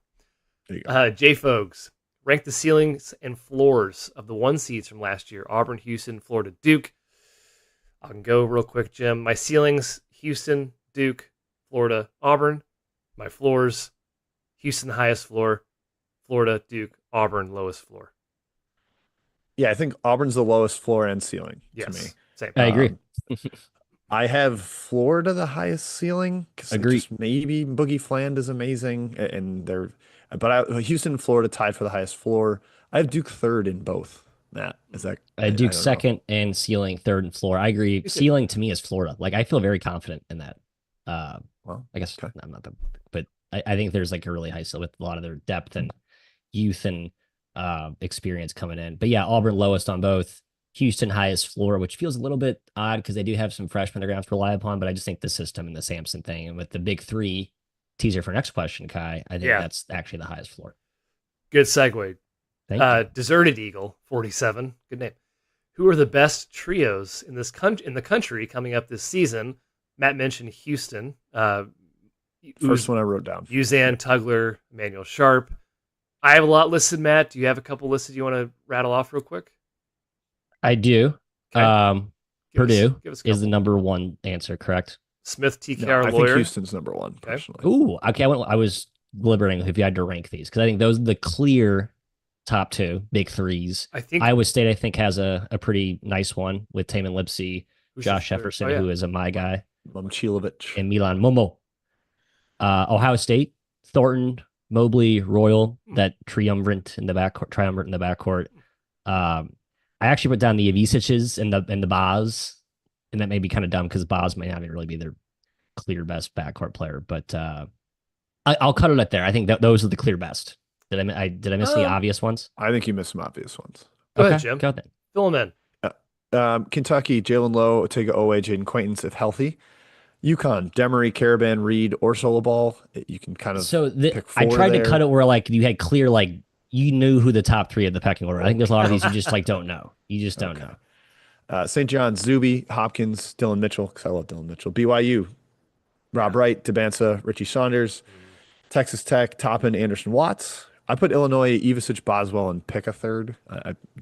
Speaker 3: There you go.
Speaker 1: Jay Fogues, rank the ceilings and floors of the one seeds from last year: Auburn, Houston, Florida, Duke. I can go real quick, Jim. My ceilings: Houston, Duke, Florida, Auburn. My floors: Houston, highest floor; Florida, Duke, Auburn, lowest floor.
Speaker 3: Yeah, I think Auburn's the lowest floor and ceiling to me.
Speaker 1: Yes, same.
Speaker 2: I agree.
Speaker 3: Um, I have Florida the highest ceiling because
Speaker 2: Agree.
Speaker 3: just maybe Boogie Fland is amazing, and but Houston and Florida tied for the highest floor. I have Duke third in both. Matt, is that I
Speaker 2: Duke
Speaker 3: don't know.
Speaker 2: second and ceiling third and floor. I agree. Ceiling to me is Florida. Like I feel very confident in that. Uh,
Speaker 3: Well,
Speaker 2: I guess
Speaker 3: okay.
Speaker 2: I'm not the, but I think there's like a really high ceiling with a lot of their depth and youth and experience coming in. But yeah, Auburn lowest on both. Houston highest floor, which feels a little bit odd because they do have some freshmen they're gonna have to rely upon. But I just think the system and the Sampson thing and with the big three teaser for next question, Kai, I think
Speaker 1: Yeah,
Speaker 2: that's actually the highest floor.
Speaker 1: good segue.
Speaker 2: Thank you.
Speaker 1: Deserted Eagle, 47. Good name. Who are the best trios in in the country coming up this season? Matt mentioned Houston.
Speaker 3: First one I wrote down.
Speaker 1: Uzan, Tugler, Emmanuel Sharp. I have a lot listed, Matt. Do you have a couple listed you want to rattle off real quick?
Speaker 2: I do.
Speaker 1: Okay.
Speaker 2: Purdue
Speaker 1: Give us a
Speaker 2: is the
Speaker 1: couple.
Speaker 2: number one answer, correct?
Speaker 1: Smith,
Speaker 3: No,
Speaker 1: TKR,
Speaker 3: I think
Speaker 1: lawyer.
Speaker 3: Houston's number one
Speaker 1: Okay.
Speaker 3: personally.
Speaker 2: Ooh, okay. I was deliberating if you had to rank these because I think those are the clear top two, big threes.
Speaker 1: I think
Speaker 2: Iowa State, I think, has a pretty nice one with Taman Lipsey,
Speaker 1: who's
Speaker 2: Josh
Speaker 1: the third?
Speaker 2: Jefferson,
Speaker 1: Oh, yeah.
Speaker 2: who is a my guy,
Speaker 3: Momcilovic.
Speaker 2: and Milan Momo. Ohio State, Thornton, Mobley, Royal, that triumvirate in the backcourt. I actually put down the Ivisiches and the Boz, and that may be kind of dumb because Boz may not even really be their clear best backcourt player, but I'll cut it at there. I think that those are the clear best. Did I miss any obvious ones?
Speaker 3: I think you missed some obvious ones.
Speaker 1: Go
Speaker 2: Okay,
Speaker 1: ahead, Jim.
Speaker 2: go then.
Speaker 1: Fill them in.
Speaker 3: Kentucky, Jalen Lowe, Otega Owe, Jaden Quaintance, if healthy. UConn, Demery, Caravan, Reed, or Solo Ball. You can kind of
Speaker 2: So
Speaker 3: pick
Speaker 2: I
Speaker 3: four
Speaker 2: tried to cut
Speaker 3: there.
Speaker 2: it where like you had clear like you knew who the top three of the pecking order. I think there's a lot of these you just like don't know. You just don't
Speaker 3: Okay.
Speaker 2: know.
Speaker 3: St. John's, Zuby, Hopkins, Dylan Mitchell, because I love Dylan Mitchell. BYU,
Speaker 1: Yeah.
Speaker 3: Rob Wright, Debansa, Richie Saunders.
Speaker 1: Mm.
Speaker 3: Texas Tech, Toppin, Anderson, Watts. I put Illinois, Ivasic, Boswell, and pick a third.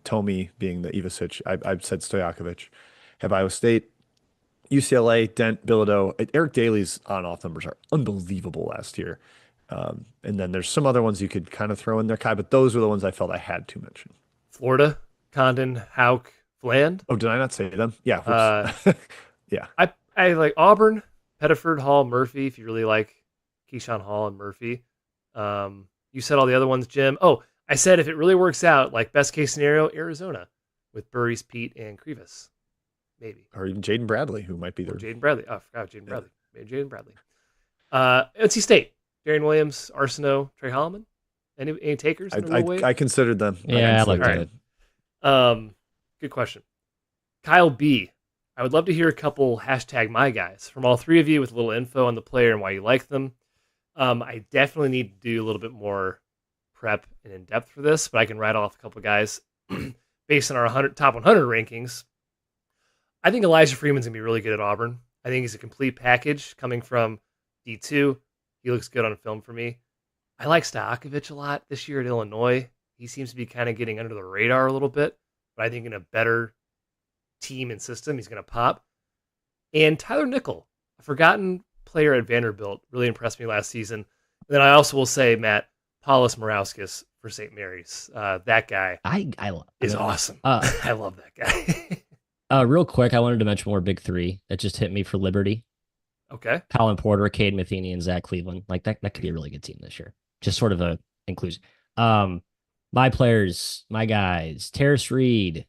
Speaker 3: Tomey being the Ivasic. I've said Stojakovic. Have Iowa State, UCLA, Dent, Bilodeau. Eric Daly's on-off numbers are unbelievable last year. And then there's some other ones you could kind of throw in there, Kai, but those were the ones I felt I had to mention.
Speaker 1: Florida, Condon, Hauk, Fland.
Speaker 3: Oh, did I not say them? Yeah, whoops.
Speaker 1: Uh,
Speaker 3: Yeah.
Speaker 1: I like Auburn, Pettiford, Hall, Murphy. If you really like Keyshawn Hall and Murphy. You said all the other ones, Jim. Oh, I said if it really works out, like best case scenario, Arizona with Burries, Pete, and Krivas, maybe,
Speaker 3: Or even Jaden Bradley, who might be
Speaker 1: or
Speaker 3: there.
Speaker 1: Jaden Bradley. Oh, I forgot Jaden
Speaker 3: Yeah.
Speaker 1: Bradley. Maybe Jaden Bradley. NC State, Darian Williams, Arsenault, Trey Holloman. Any takers in a real way?
Speaker 3: I considered them.
Speaker 2: Yeah, I
Speaker 3: considered
Speaker 2: looked at
Speaker 3: them.
Speaker 2: it.
Speaker 1: Good question. Kyle B. I would love to hear a couple hashtag my guys from all three of you with a little info on the player and why you like them. I definitely need to do a little bit more prep and in depth for this, but I can rattle off a couple guys based on our top 100 rankings. I think Elijah Freeman's going to be really good at Auburn. I think he's a complete package coming from D2. He looks good on film for me. I like Stojakovic a lot this year at Illinois. He seems to be kind of getting under the radar a little bit, but I think in a better team and system, he's going to pop. And Tyler Nickel, a forgotten player at Vanderbilt, really impressed me last season. And then I also will say, Matt, Paulus Morauskas for St. Mary's. That guy is awesome. I love that guy.
Speaker 2: Real quick, I wanted to mention more big three that just hit me for Liberty.
Speaker 1: Okay.
Speaker 2: Colin Porter, Cade Matheny, and Zach Cleveland. Like that could be a really good team this year. Just sort of a inclusion. My players, my guys, Terrace Reed,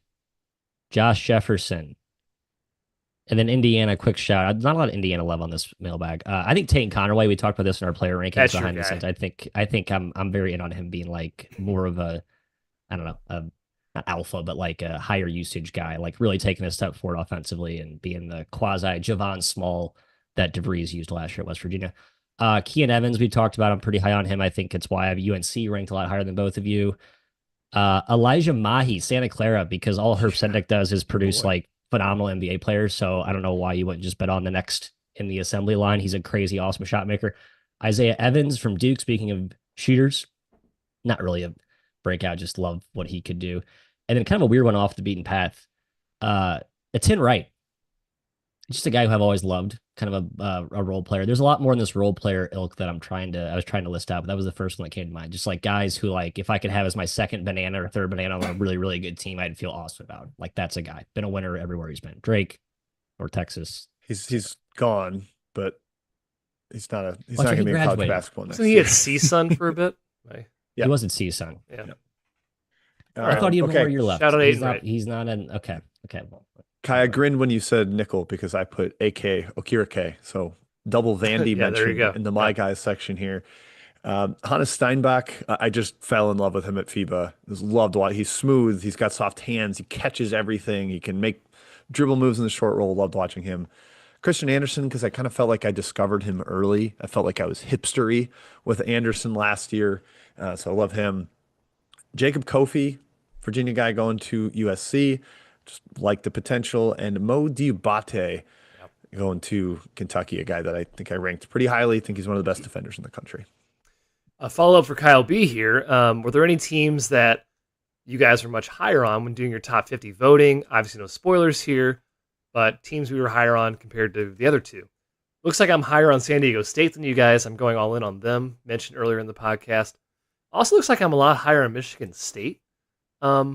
Speaker 2: Josh Jefferson, and then Indiana, quick shout. Not a lot of Indiana love on this mailbag. I think Tate Conaway, we talked about this in our player rankings
Speaker 1: That's
Speaker 2: behind
Speaker 1: your
Speaker 2: the
Speaker 1: guy.
Speaker 2: scenes. I think I'm very in on him being like more of a, I don't know, not alpha, but like a higher usage guy, like really taking a step forward offensively and being the quasi Javon Small that DeVries used last year at West Virginia. Kean Evans, we talked about. I'm pretty high on him. I think it's why I have UNC ranked a lot higher than both of you. Elijah Mahi, Santa Clara, because all Herb Sendek does is produce like phenomenal NBA players. So I don't know why you wouldn't just bet on the next in the assembly line. He's a crazy, awesome shot maker. Isaiah Evans from Duke, speaking of shooters, not really a breakout, just love what he could do. And then kind of a weird one off the beaten path. Atin Wright, just a guy who I've always loved, kind of a role player. There's a lot more in this role player ilk that I was trying to list out, but that was the first one that came to mind. Just like guys who like, if I could have as my second banana or third banana on a really, really good team, I'd feel awesome about. Like that's a guy. Been a winner everywhere he's been. Drake or Texas.
Speaker 3: He's gone, but he's not
Speaker 2: I
Speaker 3: going
Speaker 2: think
Speaker 3: to
Speaker 2: he
Speaker 3: be in college
Speaker 2: graduated.
Speaker 3: basketball next
Speaker 1: So he
Speaker 3: year.
Speaker 1: at CSUN for a bit.
Speaker 3: Yeah.
Speaker 2: He was at CSUN.
Speaker 1: Yeah.
Speaker 2: I thought he had one more year left.
Speaker 1: Shout out
Speaker 2: he's
Speaker 1: Aiden
Speaker 2: not.
Speaker 1: Wright.
Speaker 2: He's not an okay. Okay. Well,
Speaker 3: Kai, I grinned when you said nickel because I put AK Okirike. So double Vandy
Speaker 1: Yeah, there you
Speaker 3: mention
Speaker 1: go.
Speaker 3: in the My Guys section here. Hannes Steinbach, I just fell in love with him at FIBA. Just loved why he's smooth. He's got soft hands. He catches everything. He can make dribble moves in the short roll. Loved watching him. Christian Anderson, because I kind of felt like I discovered him early. I felt like I was hipstery with Anderson last year. So I love him. Jacob Kofi, Virginia guy going to USC. Just like the potential. And Mo Diabate going to Kentucky, a guy that I think I ranked pretty highly. I think he's one of the best defenders in the country.
Speaker 1: A follow-up for Kyle B here. Were there any teams that you guys were much higher on when doing your top 50 voting? Obviously no spoilers here, but teams we were higher on compared to the other two. Looks like I'm higher on San Diego State than you guys. I'm going all in on them, mentioned earlier in the podcast. Also looks like I'm a lot higher on Michigan State. I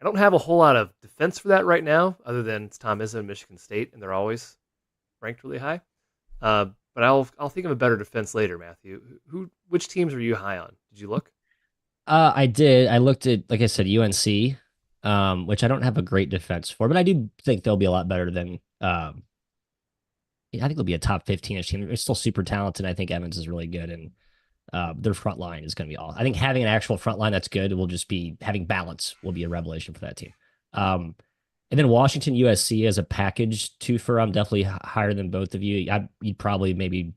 Speaker 1: don't have a whole lot of defense for that right now, other than it's Tom Izzo and Michigan State, and they're always ranked really high. But I'll think of a better defense later, Matthew. Which teams were you high on? Did you look?
Speaker 2: I did. I looked at, like I said, UNC, which I don't have a great defense for, but I do think they'll be a lot better than. I think they'll be a top 15ish team. They're still super talented. I think Evans is really good, and their front line is going to be all. I think having an actual front line that's good will just be having balance will be a revelation for that team. And And then Washington, USC as a package twofer, I'm definitely higher than both of you. You'd probably maybe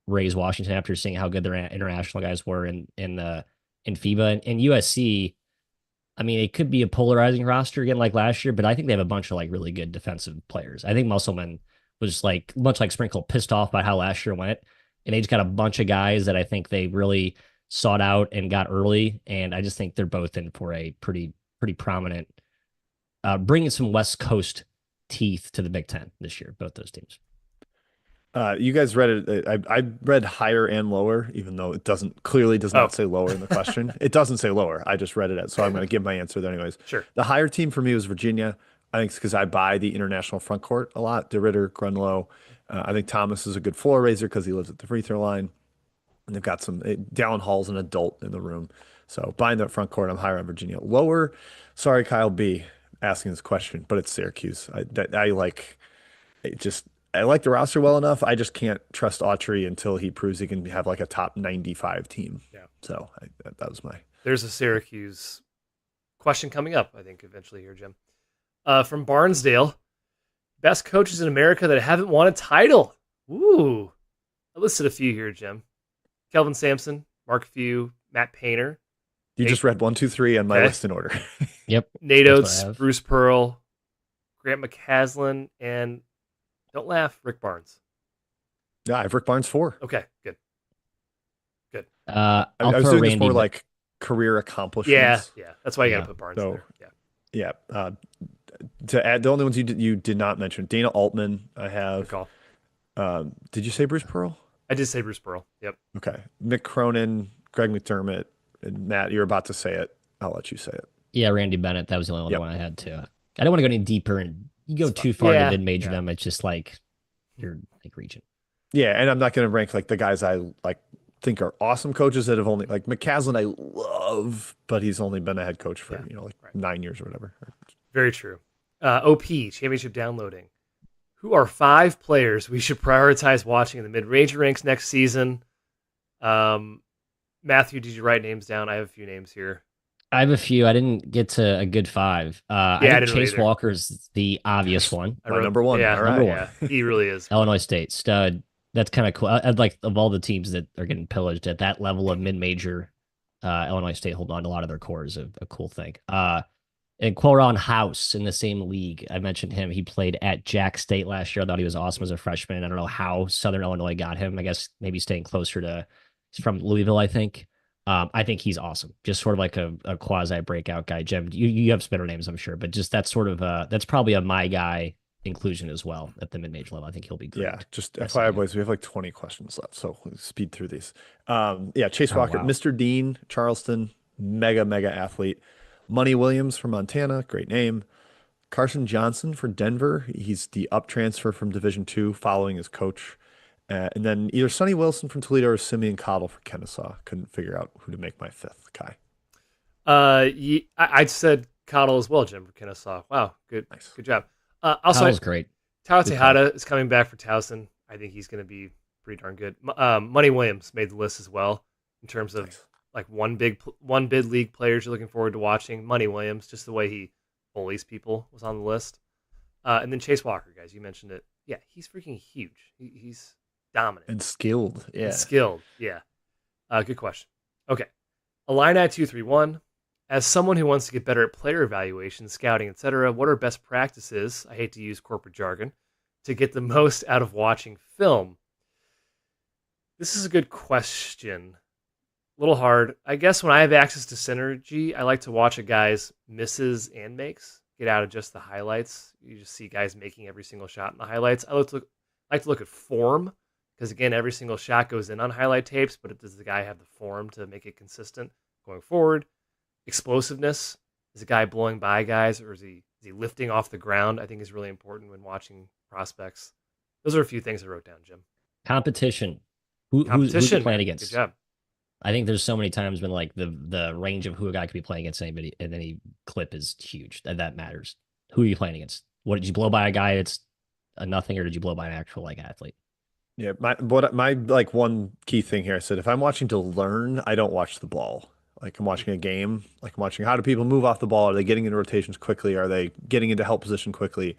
Speaker 2: raise Washington after seeing how good their international guys were in FIBA and USC. I mean, it could be a polarizing roster again like last year, but I think they have a bunch of like really good defensive players. I think Musselman was like much like Sprinkle pissed off by how last year went, and they just got a bunch of guys that I think they really sought out and got early, and I just think they're both in for a pretty prominent, bringing some West Coast teeth to the Big Ten this year. Both those teams.
Speaker 3: You guys read it. I read higher and lower, even though it does
Speaker 1: Oh,
Speaker 3: not say lower in the question. It doesn't say lower. I just read it, so I'm going to give my answer there anyways.
Speaker 1: sure.
Speaker 3: The higher team for me was Virginia. I think it's because I buy the international front court a lot. DeRitter, Grunlow. I think Thomas is a good floor raiser because he lives at the free throw line. And they've got Dallin Hall's an adult in the room. So buying that front court, I'm higher on Virginia. Lower, sorry, Kyle B asking this question, but it's Syracuse. I like it just I like the roster well enough. I just can't trust Autry until he proves he can have like a top 95 team.
Speaker 1: Yeah.
Speaker 3: So that was my.
Speaker 1: There's a Syracuse question coming up, I think, eventually here, Jim. From Barnesdale, best coaches in America that haven't won a title. Ooh. I listed a few here, Jim. Kelvin Sampson, Mark Few, Matt Painter.
Speaker 3: You just read 1, 2, 3 on my list in order.
Speaker 2: Yep.
Speaker 1: Nate Oates, Bruce Pearl, Grant McCaslin, and don't laugh, Rick Barnes.
Speaker 3: Yeah, I have Rick Barnes 4.
Speaker 1: Okay, good.
Speaker 2: I
Speaker 3: was doing this more like career accomplishments.
Speaker 1: Yeah. That's why you got to put Barnes there. Yeah.
Speaker 3: Yeah. To add, the only ones you did not mention, Dana Altman, I have.
Speaker 1: Good
Speaker 3: call. Did you say Bruce Pearl?
Speaker 1: I did say Bruce Pearl. Yep.
Speaker 3: Okay. Mick Cronin, Greg McDermott, and Matt, you're about to say it. I'll let you say it.
Speaker 2: Yeah, Randy Bennett. That was the only one I had too. I don't want to go any deeper, and you go too far to mid-major them. It's just like you're like reaching.
Speaker 3: Yeah, and I'm not going to rank like the guys I like think are awesome coaches that have only like McCaslin I love, but he's only been a head coach for 9 years or whatever.
Speaker 1: Very true. OP Championship Downloading. Who are 5 players we should prioritize watching in the mid-range ranks next season? Matthew, did you write names down? I have a few names here.
Speaker 2: I have a few. I didn't get to a good 5. I think Chase Walker's the obvious one.
Speaker 3: Number one.
Speaker 1: Yeah,
Speaker 3: all right.
Speaker 2: Number one.
Speaker 1: Yeah, he really is.
Speaker 2: Illinois State stud. That's kind of cool. I'd like of all the teams that are getting pillaged at that level of mid-major, Illinois State holding on to a lot of their core is a cool thing. And Quoron House in the same league. I mentioned him. He played at Jack State last year. I thought he was awesome as a freshman. I don't know how Southern Illinois got him. I guess maybe staying closer to, he's from Louisville, I think. I think he's awesome. Just sort of like a quasi breakout guy. Jim, you have better names, I'm sure, but just that's sort of that's probably a my guy inclusion as well at the mid-major level. I think he'll be great.
Speaker 3: Yeah, just FYI, boys, we have like 20 questions left, so we'll speed through these. Chase Walker, wow. Mr. Dean, Charleston, mega athlete. Money Williams from Montana, great name. Carson Johnson for Denver. He's the up transfer from Division II following his coach. And then either Sonny Wilson from Toledo or Simeon Cottle for Kennesaw. Couldn't figure out who to make my 5th, Kai.
Speaker 1: I said Cottle as well, Jim, for Kennesaw. Wow, good job. Also,
Speaker 2: Cottle's great.
Speaker 1: Tao Tejada is coming back for Towson. I think he's going to be pretty darn good. Money Williams made the list as well in terms of like one bid league players you're looking forward to watching. Money Williams, just the way he bullies people, was on the list. And then Chase Walker, guys, you mentioned it. Yeah, he's freaking huge. He's dominant
Speaker 3: and skilled.
Speaker 1: Yeah. Good question. Okay, Illini 231. As someone who wants to get better at player evaluation, scouting, etc., what are best practices? I hate to use corporate jargon to get the most out of watching film. This is a good question. A little hard. I guess when I have access to Synergy, I like to watch a guy's misses and makes. Get out of just the highlights. You just see guys making every single shot in the highlights. I like to look at form because, again, every single shot goes in on highlight tapes, but does the guy have the form to make it consistent going forward? Explosiveness. Is a guy blowing by guys, or is he lifting off the ground? I think is really important when watching prospects. Those are a few things I wrote down, Jim.
Speaker 2: Competition. Who's playing against?
Speaker 1: Good job.
Speaker 2: I think there's so many times when like the range of who a guy could be playing against anybody and any clip is huge. That matters. Who are you playing against? What did you blow by a guy that's a nothing, or did you blow by an actual like athlete?
Speaker 3: Yeah, my like one key thing here. I said if I'm watching to learn, I don't watch the ball. Like I'm watching a game. Like I'm watching how do people move off the ball? Are they getting into rotations quickly? Are they getting into help position quickly?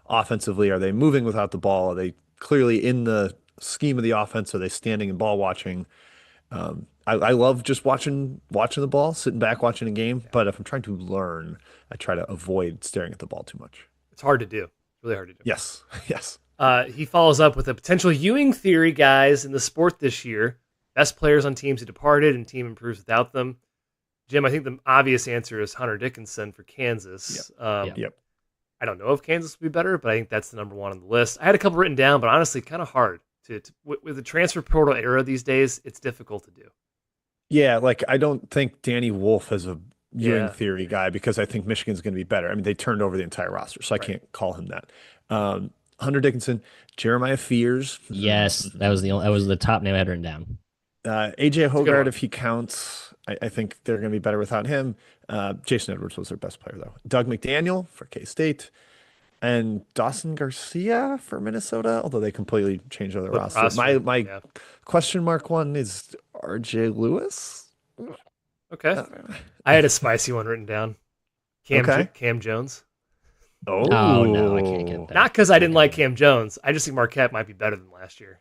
Speaker 3: Offensively, are they moving without the ball? Are they clearly in the scheme of the offense? Are they standing and ball watching? I love just watching the ball, sitting back watching a game. But if I'm trying to learn, I try to avoid staring at the ball too much.
Speaker 1: It's hard to do. Really hard to do.
Speaker 3: Yes, yes.
Speaker 1: He follows up with a potential Ewing theory, guys, in the sport this year. Best players on teams who departed and team improves without them. Jim, I think the obvious answer is Hunter Dickinson for Kansas.
Speaker 3: Yep.
Speaker 1: I don't know if Kansas would be better, but I think that's the number one on the list. I had a couple written down, but honestly, kind of hard to with the transfer portal era these days. It's difficult to do.
Speaker 3: Yeah, like I don't think Danny Wolf is a Ewing
Speaker 1: Yeah.
Speaker 3: theory guy because I think Michigan's going to be better. I mean, they turned over the entire roster, so I
Speaker 1: Right.
Speaker 3: can't call him that. Hunter Dickinson, Jeremiah Fears,
Speaker 2: Yes, that was the top name I had written down.
Speaker 3: AJ
Speaker 1: a good
Speaker 3: Hogard,
Speaker 1: one.
Speaker 3: if he counts. I think they're going to be better without him. Jason Edwards was their best player, though. Doug McDaniel for K-State. And Dawson Garcia for Minnesota, although they completely changed their
Speaker 1: Flip
Speaker 3: roster.
Speaker 1: roster,
Speaker 3: My
Speaker 1: yeah.
Speaker 3: question mark one is RJ Lewis.
Speaker 1: Okay.
Speaker 3: Uh,
Speaker 1: I had a spicy one written down.
Speaker 3: Okay.
Speaker 1: Cam Jones.
Speaker 3: Oh
Speaker 2: no, I can't get that.
Speaker 1: Not because I didn't like Cam Jones. I just think Marquette might be better than last year.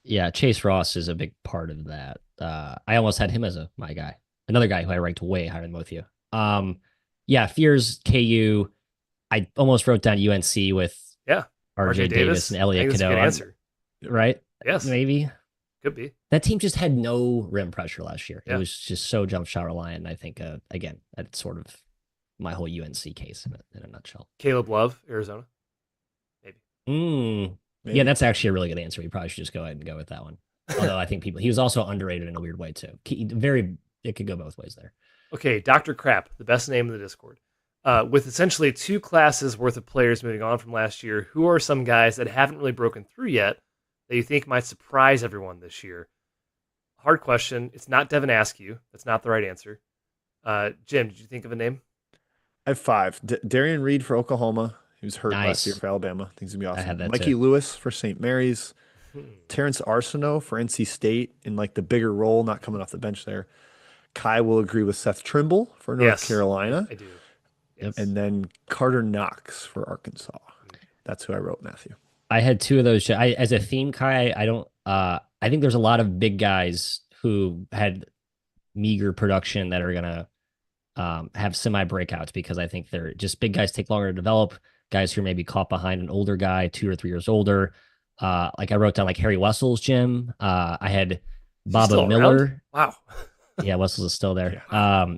Speaker 2: Yeah, Chase Ross is a big part of that. I almost had him as my guy. Another guy who I ranked way higher than both of you. Yeah, Fears, KU. I almost wrote down UNC with
Speaker 1: Yeah.
Speaker 2: RJ Davis and
Speaker 1: I
Speaker 2: Elliot
Speaker 1: think that's a good
Speaker 2: Cadeau.
Speaker 1: answer.
Speaker 2: Right?
Speaker 1: Yes.
Speaker 2: Maybe.
Speaker 1: Could be.
Speaker 2: That team just had no rim pressure last year.
Speaker 1: Yeah.
Speaker 2: It was just so jump shot reliant. I think, again, that's sort of my whole UNC case in a nutshell.
Speaker 1: Caleb Love, Arizona.
Speaker 2: Mm.
Speaker 3: maybe.
Speaker 2: Yeah, that's actually a really good answer. We probably should just go ahead and go with that one. Although I think he was also underrated in a weird way too. It could go both ways there.
Speaker 1: Okay, Dr. Crap, the best name in the Discord. With essentially 2 classes worth of players moving on from last year, who are some guys that haven't really broken through yet that you think might surprise everyone this year? Hard question. It's not Devin Askew. That's not the right answer. Jim, did you think of a name?
Speaker 3: I have 5. Darian Reed for Oklahoma. He was hurt last
Speaker 2: Nice.
Speaker 3: year for Alabama. I think he's gonna be awesome.
Speaker 2: had that
Speaker 3: Mikey
Speaker 2: too.
Speaker 3: Lewis for St. Mary's. Terrence Arsenault for NC State in like the bigger role, not coming off the bench there. Kai will agree with Seth Trimble for North
Speaker 1: Yes,
Speaker 3: Carolina.
Speaker 1: I do.
Speaker 2: Yep.
Speaker 3: And then Carter Knox for Arkansas. That's who I wrote, Matthew.
Speaker 2: I had 2 of those. As a theme, Kai, I don't. I think there's a lot of big guys who had meager production that are gonna have semi breakouts because I think they're just big guys take longer to develop. Guys who are maybe caught behind an older guy, 2 or 3 years older. Like I wrote down like Harry Wessels, Jim. I had
Speaker 1: Is he still
Speaker 2: Bobo
Speaker 1: around?
Speaker 2: Miller.
Speaker 1: Wow.
Speaker 2: Yeah, Wessels is still there.
Speaker 3: Yeah.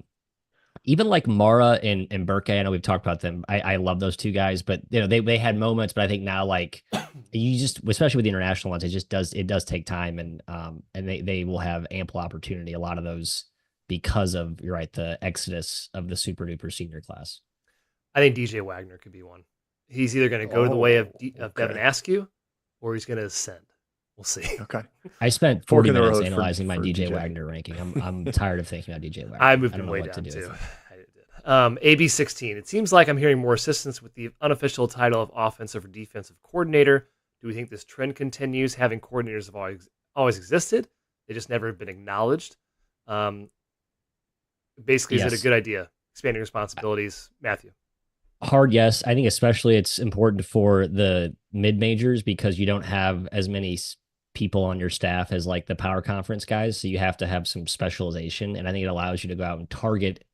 Speaker 2: Even like Mara and Burke, I know we've talked about them. I love those 2 guys, but they had moments, but I think now like you just, especially with the international ones, it does take time and they will have ample opportunity. A lot of those because of, you're right, the exodus of the super duper senior class.
Speaker 1: I think DJ Wagner could be one. He's either going to go to the way of Devin
Speaker 3: okay.
Speaker 1: Askew or he's going to ascend. We'll see.
Speaker 3: Okay.
Speaker 2: I spent
Speaker 3: Fork
Speaker 2: 40
Speaker 3: in the
Speaker 2: minutes
Speaker 3: road
Speaker 2: analyzing my
Speaker 3: for
Speaker 2: DJ
Speaker 3: DJ.
Speaker 2: Wagner ranking. I'm tired of thinking about DJ Wagner.
Speaker 1: I moved
Speaker 2: don't
Speaker 1: him
Speaker 2: know
Speaker 1: way
Speaker 2: what to
Speaker 1: down
Speaker 2: do
Speaker 1: too.
Speaker 2: with it.
Speaker 1: I did. AB16. It seems like I'm hearing more assistance with the unofficial title of offensive or defensive coordinator. Do we think this trend continues? Having coordinators have always existed. They just never have been acknowledged. Basically, is it
Speaker 2: Yes.
Speaker 1: a good idea? Expanding responsibilities, Matthew.
Speaker 2: Hard yes. I think especially it's important for the mid majors because you don't have as many people on your staff as like the power conference guys. So you have to have some specialization. And I think it allows you to go out and target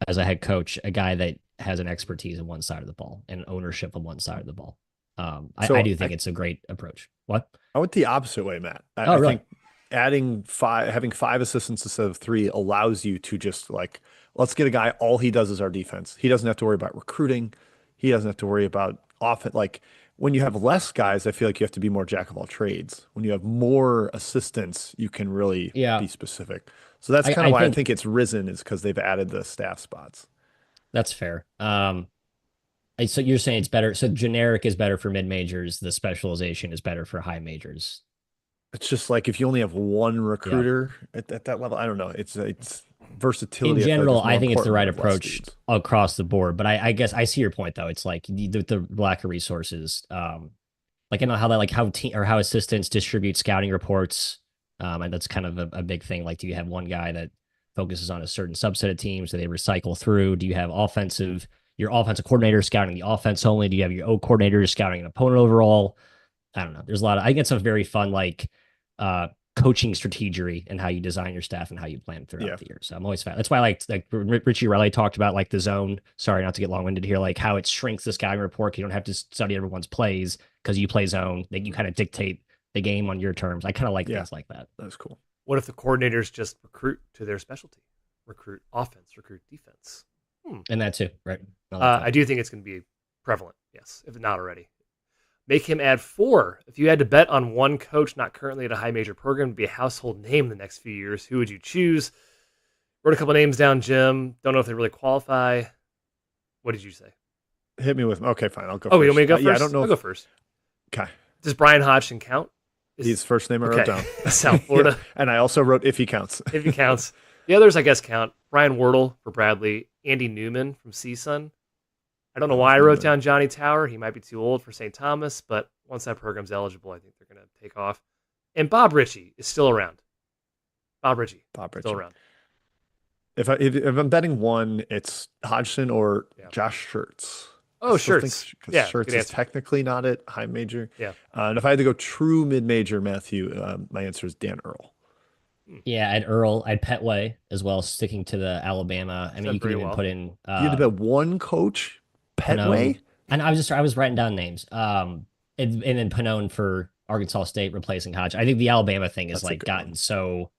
Speaker 2: as a head coach, a guy that has an expertise on one side of the ball and ownership on one side of the ball.
Speaker 3: So
Speaker 2: I do think it's a great approach. What?
Speaker 3: I went the opposite way, Matt.
Speaker 2: Oh,
Speaker 3: I
Speaker 2: really?
Speaker 3: think having 5 assistants instead of 3 allows you to just like, let's get a guy, all he does is our defense. He doesn't have to worry about recruiting. He doesn't have to worry about offense. Like when you have less guys, I feel like you have to be more jack of all trades. When you have more assistants, you can really be specific. So that's kind of why I think it's risen is because they've added the staff spots.
Speaker 2: That's fair. So you're saying it's better. So generic is better for mid majors. The specialization is better for high majors.
Speaker 3: It's just like if you only have one recruiter at that level, I don't know. It's versatility.
Speaker 2: In general, I think it's the right
Speaker 3: important with less
Speaker 2: approach
Speaker 3: dudes.
Speaker 2: across the board. But I guess I see your point though. It's like the lack of resources. Like I know how that how assistants distribute scouting reports. And that's kind of a big thing. Like, do you have one guy that focuses on a certain subset of teams? Do they recycle through? Do you have your offensive coordinator scouting the offense only? Do you have your O coordinator scouting an opponent overall? I don't know. There's a lot of, I think it's a very fun, like, uh, coaching strategy and how you design your staff and how you plan throughout
Speaker 3: Yeah.
Speaker 2: the year. So I'm always fan. That's why like Richie Riley talked about like the zone. Sorry, not to get long winded here, like how it shrinks the scouting report. You don't have to study everyone's plays because you play zone. That you kind of dictate the game on your terms. I kind of like
Speaker 3: Yeah.
Speaker 2: things like that.
Speaker 3: That's cool.
Speaker 1: What if the coordinators just recruit to their specialty? Recruit offense, recruit defense.
Speaker 2: And that too, right?
Speaker 1: I do think it's going to be prevalent, yes, if not already. Make him add 4. If you had to bet on one coach not currently at a high major program to be a household name in the next few years, who would you choose? Wrote a couple names down, Jim. Don't know if they really qualify. What did you say?
Speaker 3: Hit me with, okay, fine. I'll go
Speaker 1: Oh,
Speaker 3: first.
Speaker 1: you want me to go first?
Speaker 3: Yeah, I don't know.
Speaker 1: I'll go first.
Speaker 3: Okay.
Speaker 1: Does Brian Hodgson count?
Speaker 3: He's first name I wrote down.
Speaker 1: South Florida.
Speaker 3: Yeah. And I also wrote if he counts.
Speaker 1: If he counts. The others, I guess, count. Brian Wardle for Bradley. Andy Newman from CSUN. I don't know why I wrote down Johnny Tower. He might be too old for St. Thomas, but once that program's eligible, I think they're going to take off. And Bob Ritchie is still around. Bob Ritchie. Still around.
Speaker 3: If I'm betting one, it's Hodgson or Josh Schertz.
Speaker 1: Oh, Schertz.
Speaker 3: Because Schertz is technically not at high major.
Speaker 1: Yeah.
Speaker 3: And if I had to go true mid-major, Matthew, my answer is Dan Earl.
Speaker 2: Yeah, I'd Earl. I'd Petway as well, sticking to the Alabama. I mean, you could even put in.
Speaker 3: You had to bet one coach, Petway?
Speaker 2: And I was writing down names. And then Pannone for Arkansas State replacing Hodge. I think the Alabama thing has like gotten so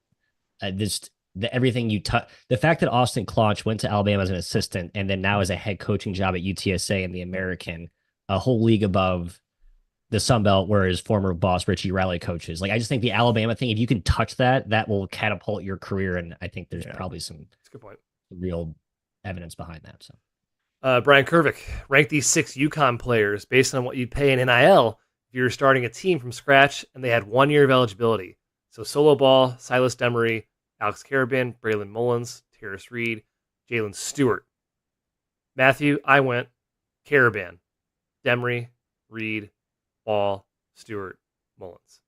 Speaker 2: everything you touch. The fact that Austin Claunch went to Alabama as an assistant and then now as a head coaching job at UTSA in the American, a whole league above the Sun Belt, where his former boss Richie Riley coaches. Like, I just think the Alabama thing, if you can touch that, that will catapult your career. And I think there's probably some
Speaker 1: That's a good point.
Speaker 2: Real evidence behind that. So.
Speaker 1: Brian Kervick, rank these 6 UConn players based on what you'd pay in NIL if you were starting a team from scratch and they had 1 year of eligibility. So Solo Ball, Silas Demery, Alex Caravan, Braylon Mullins, Terrace Reed, Jalen Stewart. Matthew, I went Caravan, Demery, Reed, Ball, Stewart, Mullins.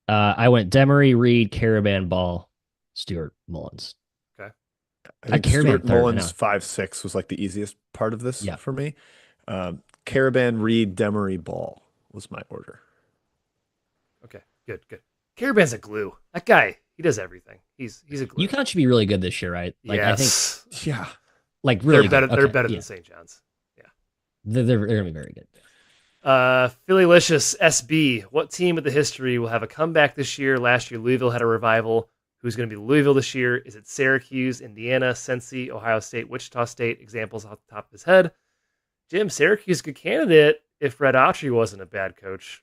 Speaker 2: I went Demery, Reed, Caravan, Ball, Stewart, Mullins.
Speaker 1: Okay.
Speaker 3: I think Stewart Mullins 5'6" was like the easiest part of this for me. Caravan, Reed, Demery, Ball was my order.
Speaker 1: Okay, good. Caravan's a glue. That guy, he does everything. He's a glue.
Speaker 2: UConn should be really good this year, right? Like,
Speaker 1: yes.
Speaker 3: I think,
Speaker 2: like really
Speaker 1: they're
Speaker 2: good.
Speaker 1: They're better than St. John's. Yeah,
Speaker 2: they're gonna be very good.
Speaker 1: Phillylicious SB. What team with the history will have a comeback this year? Last year, Louisville had a revival. Who's going to be Louisville this year? Is it Syracuse, Indiana, Cincy, Ohio State, Wichita State? Examples off the top of his head. Jim, Syracuse, good candidate if Red Autry wasn't a bad coach.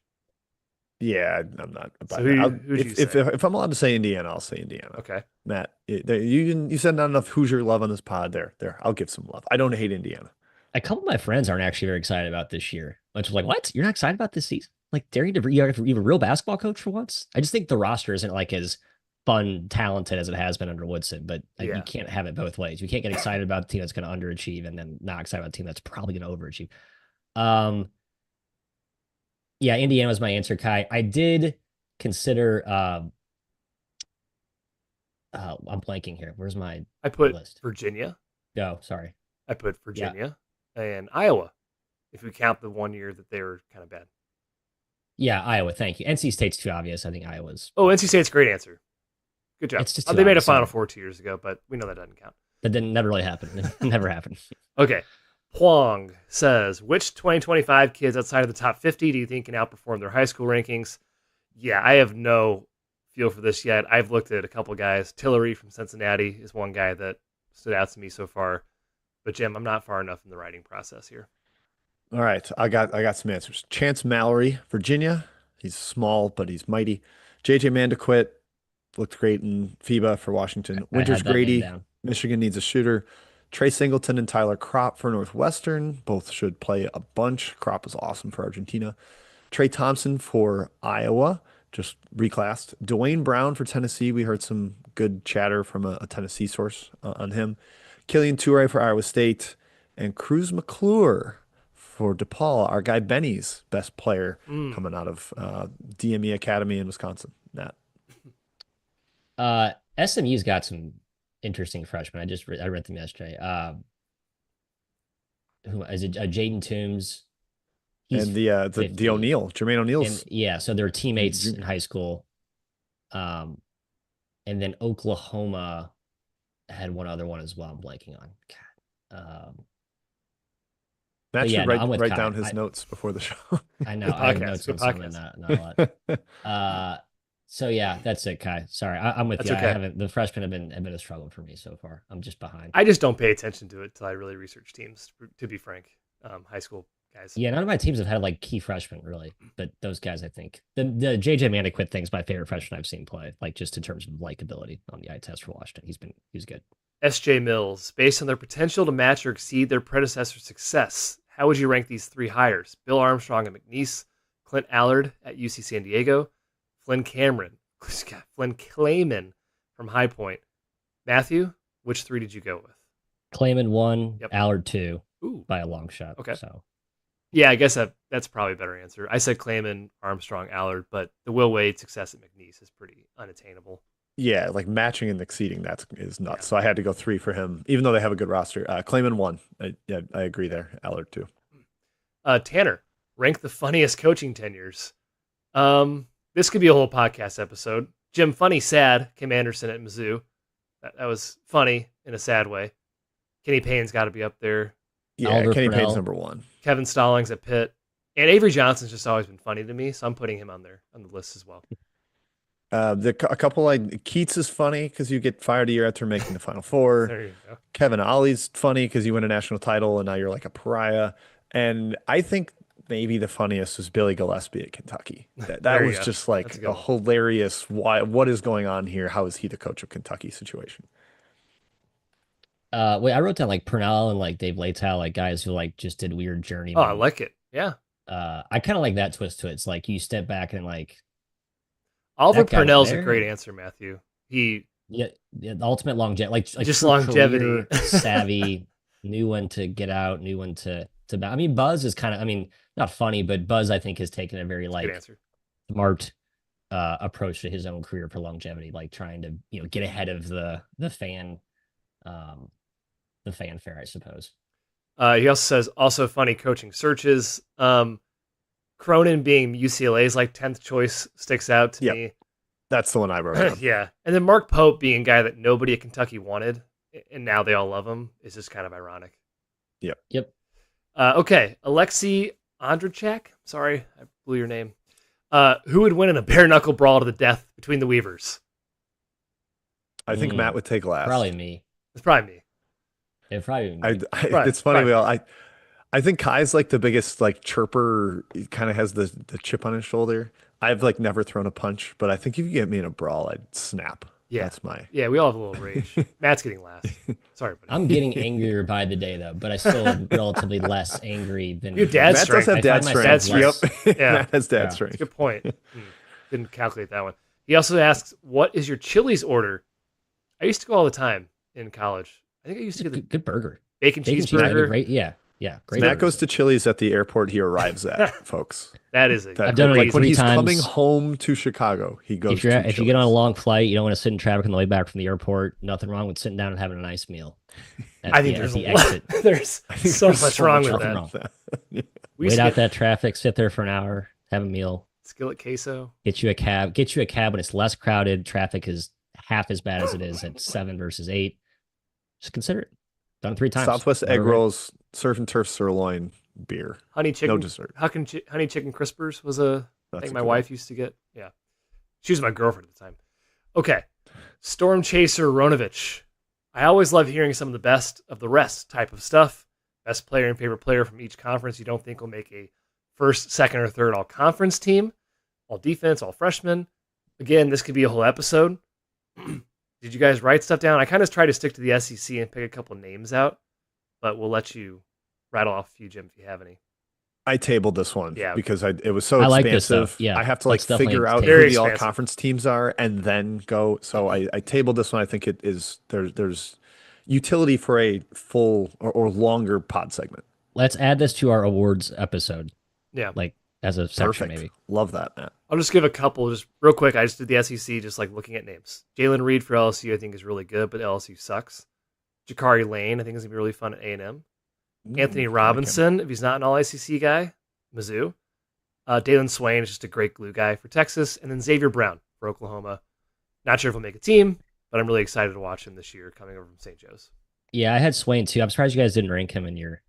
Speaker 3: Yeah, I'm not.
Speaker 1: So if
Speaker 3: I'm allowed to say Indiana, I'll say Indiana.
Speaker 1: Okay,
Speaker 3: Matt, you said not enough Hoosier love on this pod. There, I'll give some love. I don't hate Indiana.
Speaker 2: A couple of my friends aren't actually very excited about this year. Which was like, what? You're not excited about this season? Like, daring to you have a real basketball coach for once? I just think the roster isn't like as fun, talented as it has been under Woodson. But you can't have it both ways. You can't get excited about a team that's going to underachieve and then not excited about a team that's probably going to overachieve. Yeah, Indiana was my answer, Kai. I did consider. I'm blanking here. Where's my?
Speaker 1: I put
Speaker 2: list?
Speaker 1: Virginia.
Speaker 2: No, sorry.
Speaker 1: I put Virginia and Iowa. If we count the 1 year that they were kind of bad.
Speaker 2: Yeah, Iowa. Thank you. NC State's too obvious. I think Iowa's.
Speaker 1: Oh, NC State's a great answer. Good job.
Speaker 2: It's just
Speaker 1: they made a Final Four 2 years ago, but we know that doesn't count.
Speaker 2: That didn't never really happen. It never happened.
Speaker 1: Okay. Huang says, which 2025 kids outside of the top 50 do you think can outperform their high school rankings? Yeah, I have no feel for this yet. I've looked at a couple guys. Tillery from Cincinnati is one guy that stood out to me so far. But Jim, I'm not far enough in the writing process here.
Speaker 3: All right, I got some answers. Chance Mallory, Virginia. He's small, but he's mighty. JJ Mandaquit looked great in FIBA for Washington. Winters Grady, Michigan needs a shooter. Trey Singleton and Tyler Kropp for Northwestern. Both should play a bunch. Kropp is awesome for Argentina. Trey Thompson for Iowa, just reclassed. Dwayne Brown for Tennessee. We heard some good chatter from a Tennessee source on him. Killian Toure for Iowa State. And Cruz McClure for DePaul, our guy Benny's best player coming out of DME Academy in Wisconsin. Matt.
Speaker 2: SMU's got some interesting freshmen. I read them yesterday. Who is it? Jaden Toombs. He's
Speaker 3: And the
Speaker 2: 50.
Speaker 3: O'Neal, Jermaine
Speaker 2: And
Speaker 3: O'Neal's
Speaker 2: yeah, so they're teammates in
Speaker 3: junior.
Speaker 2: high school. Um, and then Oklahoma had one other one as well. I'm blanking on. God.
Speaker 3: Matt
Speaker 2: But
Speaker 3: should
Speaker 2: yeah, no, I'm with
Speaker 3: write down
Speaker 2: Kai.
Speaker 3: his notes before the show.
Speaker 2: I know
Speaker 1: Good
Speaker 2: I have
Speaker 1: podcast.
Speaker 2: notes
Speaker 1: Good
Speaker 2: on some and
Speaker 1: podcast.
Speaker 2: not a lot. So yeah, that's it, Kai. Sorry, I'm with
Speaker 1: That's
Speaker 2: you. I
Speaker 1: okay.
Speaker 2: haven't. The freshmen have been a struggle for me so far. I'm just behind.
Speaker 1: I just don't pay attention to it till I really research teams. To be frank, high school guys.
Speaker 2: Yeah, none of my teams have had like key freshmen really, but those guys, I think the JJ Maniquit thing's my favorite freshman I've seen play. Like just in terms of likability on the eye test for Washington, he's good.
Speaker 1: S.J. Mills, based on their potential to match or exceed their predecessor's success, how would you rank these three hires? Bill Armstrong at McNeese, Clint Allard at UC San Diego, Flynn Clayman from High Point. Matthew, which three did you go with?
Speaker 2: Clayman 1,
Speaker 1: Yep.
Speaker 2: Allard 2
Speaker 1: Ooh.
Speaker 2: by a long shot.
Speaker 1: Okay.
Speaker 2: So
Speaker 1: Yeah, I guess that's probably a better answer. I said Clayman, Armstrong, Allard, but the Will Wade success at McNeese is pretty unattainable.
Speaker 3: Yeah, like matching and exceeding that is nuts.
Speaker 1: Yeah.
Speaker 3: So I had to go 3 for him, even though they have a good roster. Clayman 1. Yeah, I agree there. Allard 2.
Speaker 1: Tanner, rank the funniest coaching tenures. This could be a whole podcast episode. Jim Funny Sad, Kim Anderson at Mizzou. That was funny in a sad way. Kenny Payne's got to be up there.
Speaker 3: Yeah,
Speaker 2: Oliver
Speaker 3: Kenny Payne's
Speaker 2: Purnell.
Speaker 3: #1.
Speaker 1: Kevin Stallings at Pitt. And Avery Johnson's just always been funny to me, so I'm putting him on the list as well.
Speaker 3: A couple Keats is funny because you get fired a year after making the Final Four.
Speaker 1: There you go.
Speaker 3: Kevin Ollie's funny because you win a national title and now you're like a pariah. And I think maybe the funniest was Billy Gillispie at Kentucky. That
Speaker 1: There you
Speaker 3: was
Speaker 1: go.
Speaker 3: just
Speaker 1: That's a
Speaker 3: like
Speaker 1: good
Speaker 3: a
Speaker 1: one.
Speaker 3: hilarious what is going on here? How is he the coach of Kentucky situation?
Speaker 2: wait, I wrote down like Purnell and like Dave Leitao, like guys who like just did weird
Speaker 1: Oh, I
Speaker 2: journeyman.
Speaker 1: like it. Yeah.
Speaker 2: I kind of like that twist to it. It's like you step back and like
Speaker 1: Oliver
Speaker 2: that guy was
Speaker 1: Purnell's a
Speaker 2: there.
Speaker 1: great answer, Matthew. He
Speaker 2: Yeah, the ultimate longevity, like
Speaker 1: Just
Speaker 2: true
Speaker 1: longevity.
Speaker 2: career savvy, knew when to get out, knew when to. I mean, Buzz is kind of, I mean, not funny, but Buzz I think has taken a very
Speaker 1: That's a good
Speaker 2: like
Speaker 1: answer.
Speaker 2: smart approach to his own career for longevity, like trying to get ahead of the fan, um, the fanfare, I suppose.
Speaker 1: He also says also funny coaching searches. Cronin being UCLA's like 10th choice sticks out to
Speaker 3: Yep.
Speaker 1: me.
Speaker 3: That's the one I wrote down.
Speaker 1: Yeah. And then Mark Pope being a guy that nobody at Kentucky wanted, and now they all love him, is just kind of ironic.
Speaker 2: Yep.
Speaker 1: Okay. Alexei Ondrachak. Sorry, I blew your name. Who would win in a bare knuckle brawl to the death between the Weavers?
Speaker 3: I think Matt would take last.
Speaker 2: Probably me.
Speaker 1: It's probably me.
Speaker 2: It probably me.
Speaker 1: Right,
Speaker 3: It's funny.
Speaker 1: right.
Speaker 3: I think Kai's like the biggest like chirper. He kind of has the chip on his shoulder. I've like never thrown a punch, but I think if you get me in a brawl, I'd snap.
Speaker 1: Yeah.
Speaker 3: That's my.
Speaker 1: Yeah, we all have a little rage. Matt's getting last. Sorry, buddy.
Speaker 2: I'm getting angrier by the day though, but I still am relatively less angry than
Speaker 1: Your dad's
Speaker 3: Matt
Speaker 1: strength.
Speaker 3: does have
Speaker 2: I
Speaker 3: dad
Speaker 2: find myself
Speaker 3: strength.
Speaker 2: less-
Speaker 3: Yep.
Speaker 1: Yeah.
Speaker 3: Matt has dad
Speaker 2: Yeah.
Speaker 1: That's a
Speaker 3: strength.
Speaker 1: good point. Didn't calculate that one. He also asks, "What is your Chili's order?" I used to go all the time in college. I think I used to get the
Speaker 2: Good burger.
Speaker 1: bacon
Speaker 2: Bacon
Speaker 1: cheeseburger.
Speaker 2: great. Yeah. Great.
Speaker 3: Matt
Speaker 2: burger.
Speaker 3: goes to Chili's at the airport he arrives at, folks.
Speaker 1: That is a
Speaker 3: That,
Speaker 2: I've done it,
Speaker 3: like
Speaker 2: like,
Speaker 3: when
Speaker 2: 3
Speaker 3: he's coming
Speaker 2: times.
Speaker 3: home to Chicago, he goes
Speaker 2: If you
Speaker 3: to
Speaker 2: if you get on a
Speaker 3: Chili's.
Speaker 2: long flight, you don't want to sit in traffic on the way back from the airport. Nothing wrong with sitting down and having a nice meal.
Speaker 1: I think
Speaker 2: at
Speaker 1: there's
Speaker 2: the
Speaker 1: a lot,
Speaker 2: exit.
Speaker 1: there's
Speaker 3: I think
Speaker 1: so
Speaker 3: there's
Speaker 1: much wrong with
Speaker 2: nothing
Speaker 1: that.
Speaker 2: wrong.
Speaker 1: We used
Speaker 2: Wait
Speaker 1: to
Speaker 2: out
Speaker 1: get
Speaker 2: that traffic, sit there for an hour, have a meal,
Speaker 1: skillet queso.
Speaker 2: get you a cab when it's less crowded. Traffic is half as bad as it is at 7 versus 8. Just consider it. Done it 3 times.
Speaker 3: Southwest egg
Speaker 2: Burger.
Speaker 3: rolls, surf and turf sirloin, beer.
Speaker 1: Honey chicken.
Speaker 3: No dessert.
Speaker 1: Honey chicken crispers was a
Speaker 3: That's
Speaker 1: thing
Speaker 3: a
Speaker 1: my
Speaker 3: good
Speaker 1: wife used to get. Yeah. She was my girlfriend at the time. Okay. Storm Chaser Ronovich. I always love hearing some of the best of the rest type of stuff. Best player and favorite player from each conference you don't think will make a first, second, or third all conference team. All defense, all freshmen. Again, this could be a whole episode. Did you guys write stuff down? I kind of try to stick to the SEC and pick a couple names out, but we'll let you rattle off a few, Jim, if you have any.
Speaker 3: I tabled this one
Speaker 1: Yeah.
Speaker 3: because it was so
Speaker 2: I like this
Speaker 3: expansive.
Speaker 2: stuff. Yeah,
Speaker 3: I have to like
Speaker 2: let's definitely
Speaker 3: figure out
Speaker 2: table
Speaker 3: who
Speaker 1: Very
Speaker 3: the all
Speaker 1: expansive.
Speaker 3: conference teams are and then go. So I tabled this one. I think it is there's utility for a full or longer pod segment.
Speaker 2: Let's add this to our awards episode.
Speaker 1: Yeah.
Speaker 2: Like as a section,
Speaker 3: Perfect.
Speaker 2: maybe.
Speaker 3: Love that, Matt.
Speaker 1: I'll just give a couple, just real quick. I just did the SEC, just like looking at names. Jalen Reed for LSU, I think is really good, but LSU sucks. Jakari Lane, I think is gonna be really fun at A&M. Anthony Robinson, if he's not an All-SEC guy, Mizzou. Dalen Swain is just a great glue guy for Texas, and then Xavier Brown for Oklahoma. Not sure if he'll make a team, but I'm really excited to watch him this year coming over from St. Joe's.
Speaker 2: Yeah, I had Swain too. I'm surprised you guys didn't rank him in your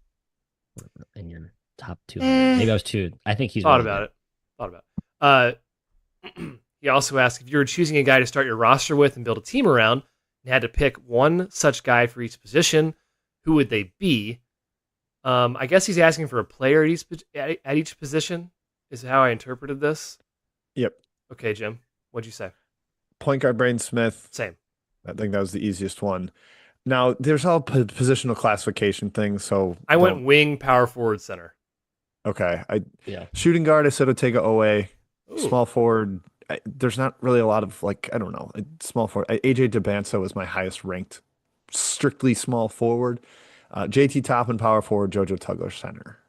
Speaker 2: top 200. Maybe I was too. I think he's
Speaker 1: Thought
Speaker 2: really
Speaker 1: about it. He also asked if you were choosing a guy to start your roster with and build a team around, and had to pick one such guy for each position, who would they be? I guess he's asking for a player at each position, is how I interpreted this.
Speaker 3: Yep.
Speaker 1: Okay, Jim, what'd you say?
Speaker 3: Point guard Braden Smith.
Speaker 1: Same.
Speaker 3: I think that was the easiest one. Now, there's all positional classification things, so
Speaker 1: I went wing, power forward, center.
Speaker 3: Okay.
Speaker 2: Yeah.
Speaker 3: Shooting guard, I said Otega Owe.
Speaker 1: Ooh.
Speaker 3: Small forward, there's not really a lot of, like, I don't know, small forward. AJ DeBanso was my highest ranked, strictly small forward. JT Toppin, power forward, JoJo Tugler, center.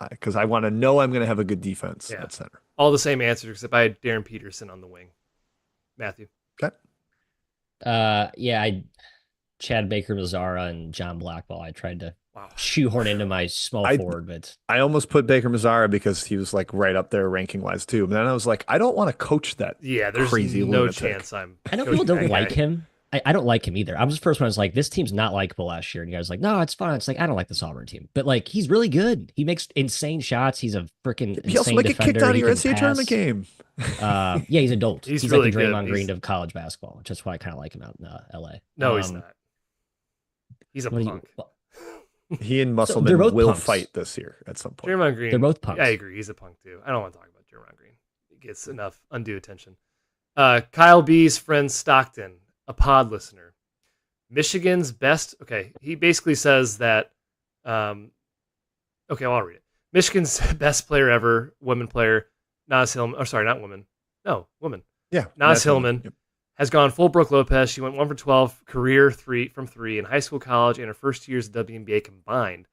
Speaker 3: Because I want to know I'm going to have a good defense at center.
Speaker 1: All the same answers, except I had Darren Peterson on the wing. Matthew.
Speaker 3: Okay.
Speaker 2: Chad Baker Mazzara and John Blackwell. I tried to shoehorn into my small forward, but
Speaker 3: I almost put Baker Mazzara because he was like right up there ranking wise too. But then I was like, I don't want to coach that.
Speaker 1: Yeah, there's
Speaker 3: crazy
Speaker 1: no
Speaker 3: lunatic.
Speaker 1: chance I'm.
Speaker 2: I know people don't like him. I don't like him either. I was the first one. I was like, this team's not likable last year, and you guys were like, no, it's fun. It's like I don't like the Auburn team, but like he's really good. He makes insane shots. He's a freaking.
Speaker 3: He also might get kicked out of your NCAA tournament game.
Speaker 2: Yeah, he's adult. He's
Speaker 1: really
Speaker 2: like the Draymond
Speaker 1: good.
Speaker 2: Green of college basketball, which is why I kind of like him out in LA.
Speaker 1: No, he's not. He's a punk.
Speaker 3: He and Musselman will
Speaker 2: punks.
Speaker 3: fight this year at some point.
Speaker 1: Draymond Green.
Speaker 2: They're both punks.
Speaker 1: I agree. He's a punk too. I don't want to talk about Draymond Green. He gets enough undue attention. Kyle B's friend Stockton, a pod listener. Michigan's best. Okay, he basically says that. Okay, well, I'll read it. Michigan's best player ever, woman player, Naz Hillman. Oh, sorry, not woman. No, woman.
Speaker 3: Yeah,
Speaker 1: Naz Hillman.
Speaker 3: Yep.
Speaker 1: Has gone full Brooke Lopez. She went 1 for 12 career from three in high school, college, and her first 2 years of WNBA combined.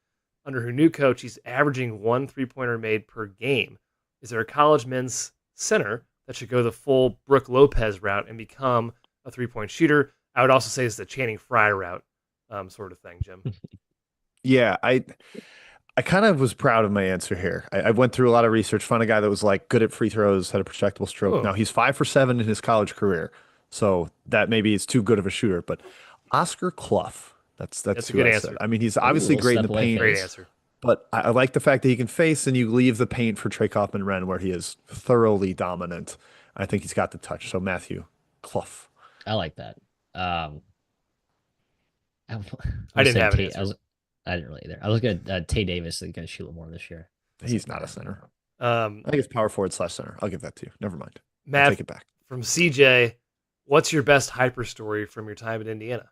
Speaker 1: Under her new coach, she's averaging 1 3-pointer made per game. Is there a college men's center that should go the full Brooke Lopez route and become a 3-point shooter? I would also say it's the Channing Frye route, sort of thing, Jim.
Speaker 3: Yeah, I kind of was proud of my answer here. I went through a lot of research, found a guy that was like good at free throws, had a projectable stroke.
Speaker 1: Oh.
Speaker 3: Now he's 5 for 7 in his college career. So that maybe is too good of a shooter, but Oscar Clough, that's
Speaker 1: a
Speaker 3: who
Speaker 1: good
Speaker 3: I
Speaker 1: answer.
Speaker 3: said. I mean, he's obviously
Speaker 2: Ooh,
Speaker 3: great in the
Speaker 2: step away
Speaker 3: paint,
Speaker 1: Great answer.
Speaker 3: but I like the fact that he can face and you leave the paint for Trey Kaufman-Renn where he is thoroughly dominant. I think he's got the touch. So Matthew Clough.
Speaker 2: I like that.
Speaker 1: I didn't have it.
Speaker 2: I didn't really either. I was looking at Tay Davis. He's going to shoot more this year.
Speaker 3: He's not a center.
Speaker 1: I
Speaker 3: think it's power forward / center. I'll give that to you. Never mind.
Speaker 1: Matt,
Speaker 3: I'll take it back.
Speaker 1: From CJ, what's your best hyper story from your time in Indiana?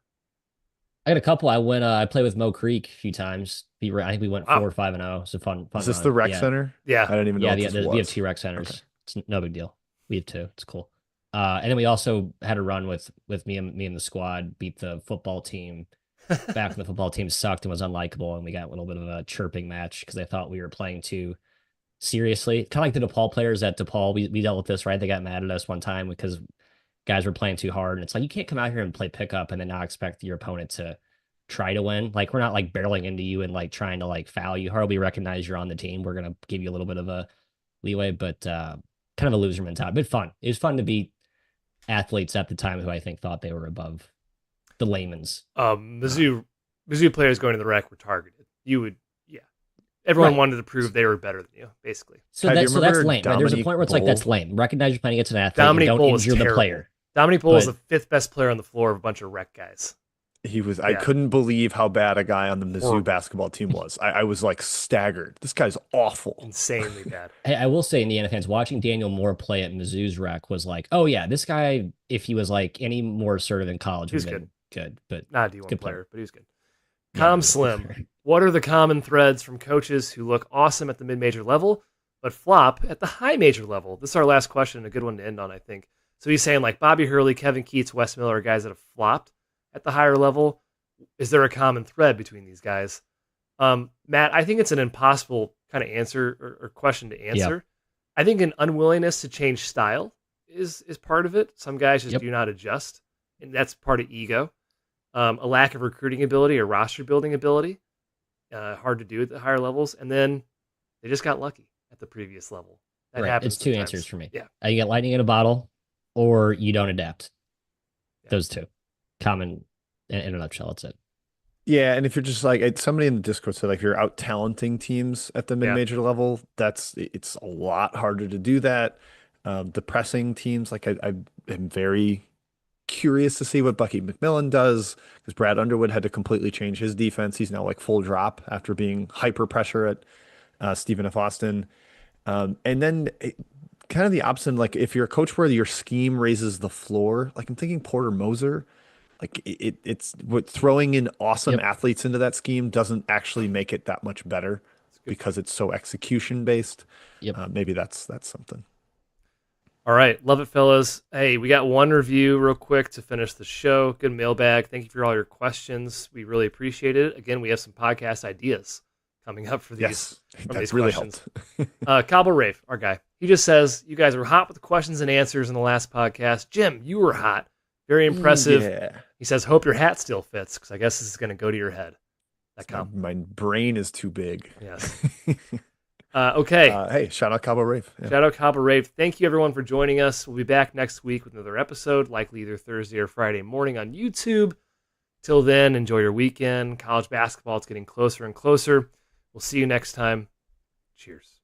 Speaker 2: I got a couple. I played with Mo Creek a few times. I think we went 4 or 5-0. So fun.
Speaker 3: Is this
Speaker 2: run.
Speaker 3: the rec center?
Speaker 1: Yeah.
Speaker 3: I didn't even know this was.
Speaker 2: We have 2 rec centers. Okay. It's no big deal. We have 2. It's cool. And then we also had a run with me and the squad, beat the football team back when the football team sucked and was unlikable, and we got a little bit of a chirping match because they thought we were playing too seriously. Kind of like the DePaul players at DePaul. We dealt with this, right? They got mad at us one time because guys were playing too hard, and it's like you can't come out here and play pickup and then not expect your opponent to try to win. Like we're not like barreling into you and like trying to like foul you hard. We recognize you're on the team. We're gonna give you a little bit of a leeway, but kind of a loser mentality. But fun. It was fun to beat athletes at the time who I think thought they were above the layman's.
Speaker 1: Mizzou players going to the rec were targeted. Everyone wanted to prove they were better than you, basically.
Speaker 2: So that's lame. Right? There's a point where it's like that's lame. Recognize you're playing against an athlete.
Speaker 1: Dominique
Speaker 2: and don't injure the player.
Speaker 1: Dominique Bull is the 5th best player on the floor of a bunch of rec guys.
Speaker 3: He was. I couldn't believe how bad a guy on the Mizzou basketball team was. I was like staggered. This guy's awful,
Speaker 1: insanely bad.
Speaker 2: I will say, Indiana fans, watching Daniel Moore play at Mizzou's rec was like, oh yeah, this guy. If he was like any more assertive in college,
Speaker 1: he was
Speaker 2: would have been good. But
Speaker 1: not a D1 player, but he was good. Slim. What are the common threads from coaches who look awesome at the mid-major level, but flop at the high major level? This is our last question, a good one to end on, I think. So he's saying like Bobby Hurley, Kevin Keats, Wes Miller are guys that have flopped at the higher level. Is there a common thread between these guys? Matt, I think it's an impossible kind of answer or question to answer. I think an unwillingness to change style is part of it. Some guys just
Speaker 2: Yep.
Speaker 1: do not adjust, and that's part of ego. A lack of recruiting ability or roster building ability, hard to do at the higher levels, and then they just got lucky at the previous level. That
Speaker 2: Right.
Speaker 1: happens.
Speaker 2: It's two
Speaker 1: sometimes.
Speaker 2: answers for me.
Speaker 1: Yeah.
Speaker 2: You get lightning in a bottle, or you don't adapt.
Speaker 1: Yeah.
Speaker 2: Those two, common in a nutshell. That's it.
Speaker 3: Yeah, and if you're just like somebody in the Discord said, like if you're out talenting teams at the mid-major level, it's a lot harder to do that. Depressing teams, like I am very curious to see what Bucky McMillan does because Brad Underwood had to completely change his defense. He's now like full drop after being hyper pressure at Stephen F. Austin. And then kind of the opposite, like if you're a coach where your scheme raises the floor, like I'm thinking Porter Moser. Like it's what throwing in awesome
Speaker 2: Yep.
Speaker 3: athletes into that scheme doesn't actually make it that much better because it's so execution based.
Speaker 2: Yep.
Speaker 3: Maybe that's something.
Speaker 1: All right. Love it, fellas. Hey, we got one review real quick to finish the show. Good mailbag. Thank you for all your questions. We really appreciate it. Again, we have some podcast ideas coming up for these.
Speaker 3: Yes,
Speaker 1: from
Speaker 3: that's
Speaker 1: these
Speaker 3: really
Speaker 1: questions.
Speaker 3: helped.
Speaker 1: Cabo Rafe, our guy, he just says, you guys were hot with the questions and answers in the last podcast. Jim, you were hot. Very impressive.
Speaker 3: Yeah.
Speaker 1: He says, hope your hat still fits, because I guess this is going to go to your head. That comp.
Speaker 3: My brain is too big.
Speaker 1: Yes. Okay.
Speaker 3: Hey, shout out Cabo Rave. Yeah.
Speaker 1: Shout out Cabo Rave. Thank you, everyone, for joining us. We'll be back next week with another episode, likely either Thursday or Friday morning on YouTube. Till then, enjoy your weekend. College basketball is getting closer and closer. We'll see you next time. Cheers.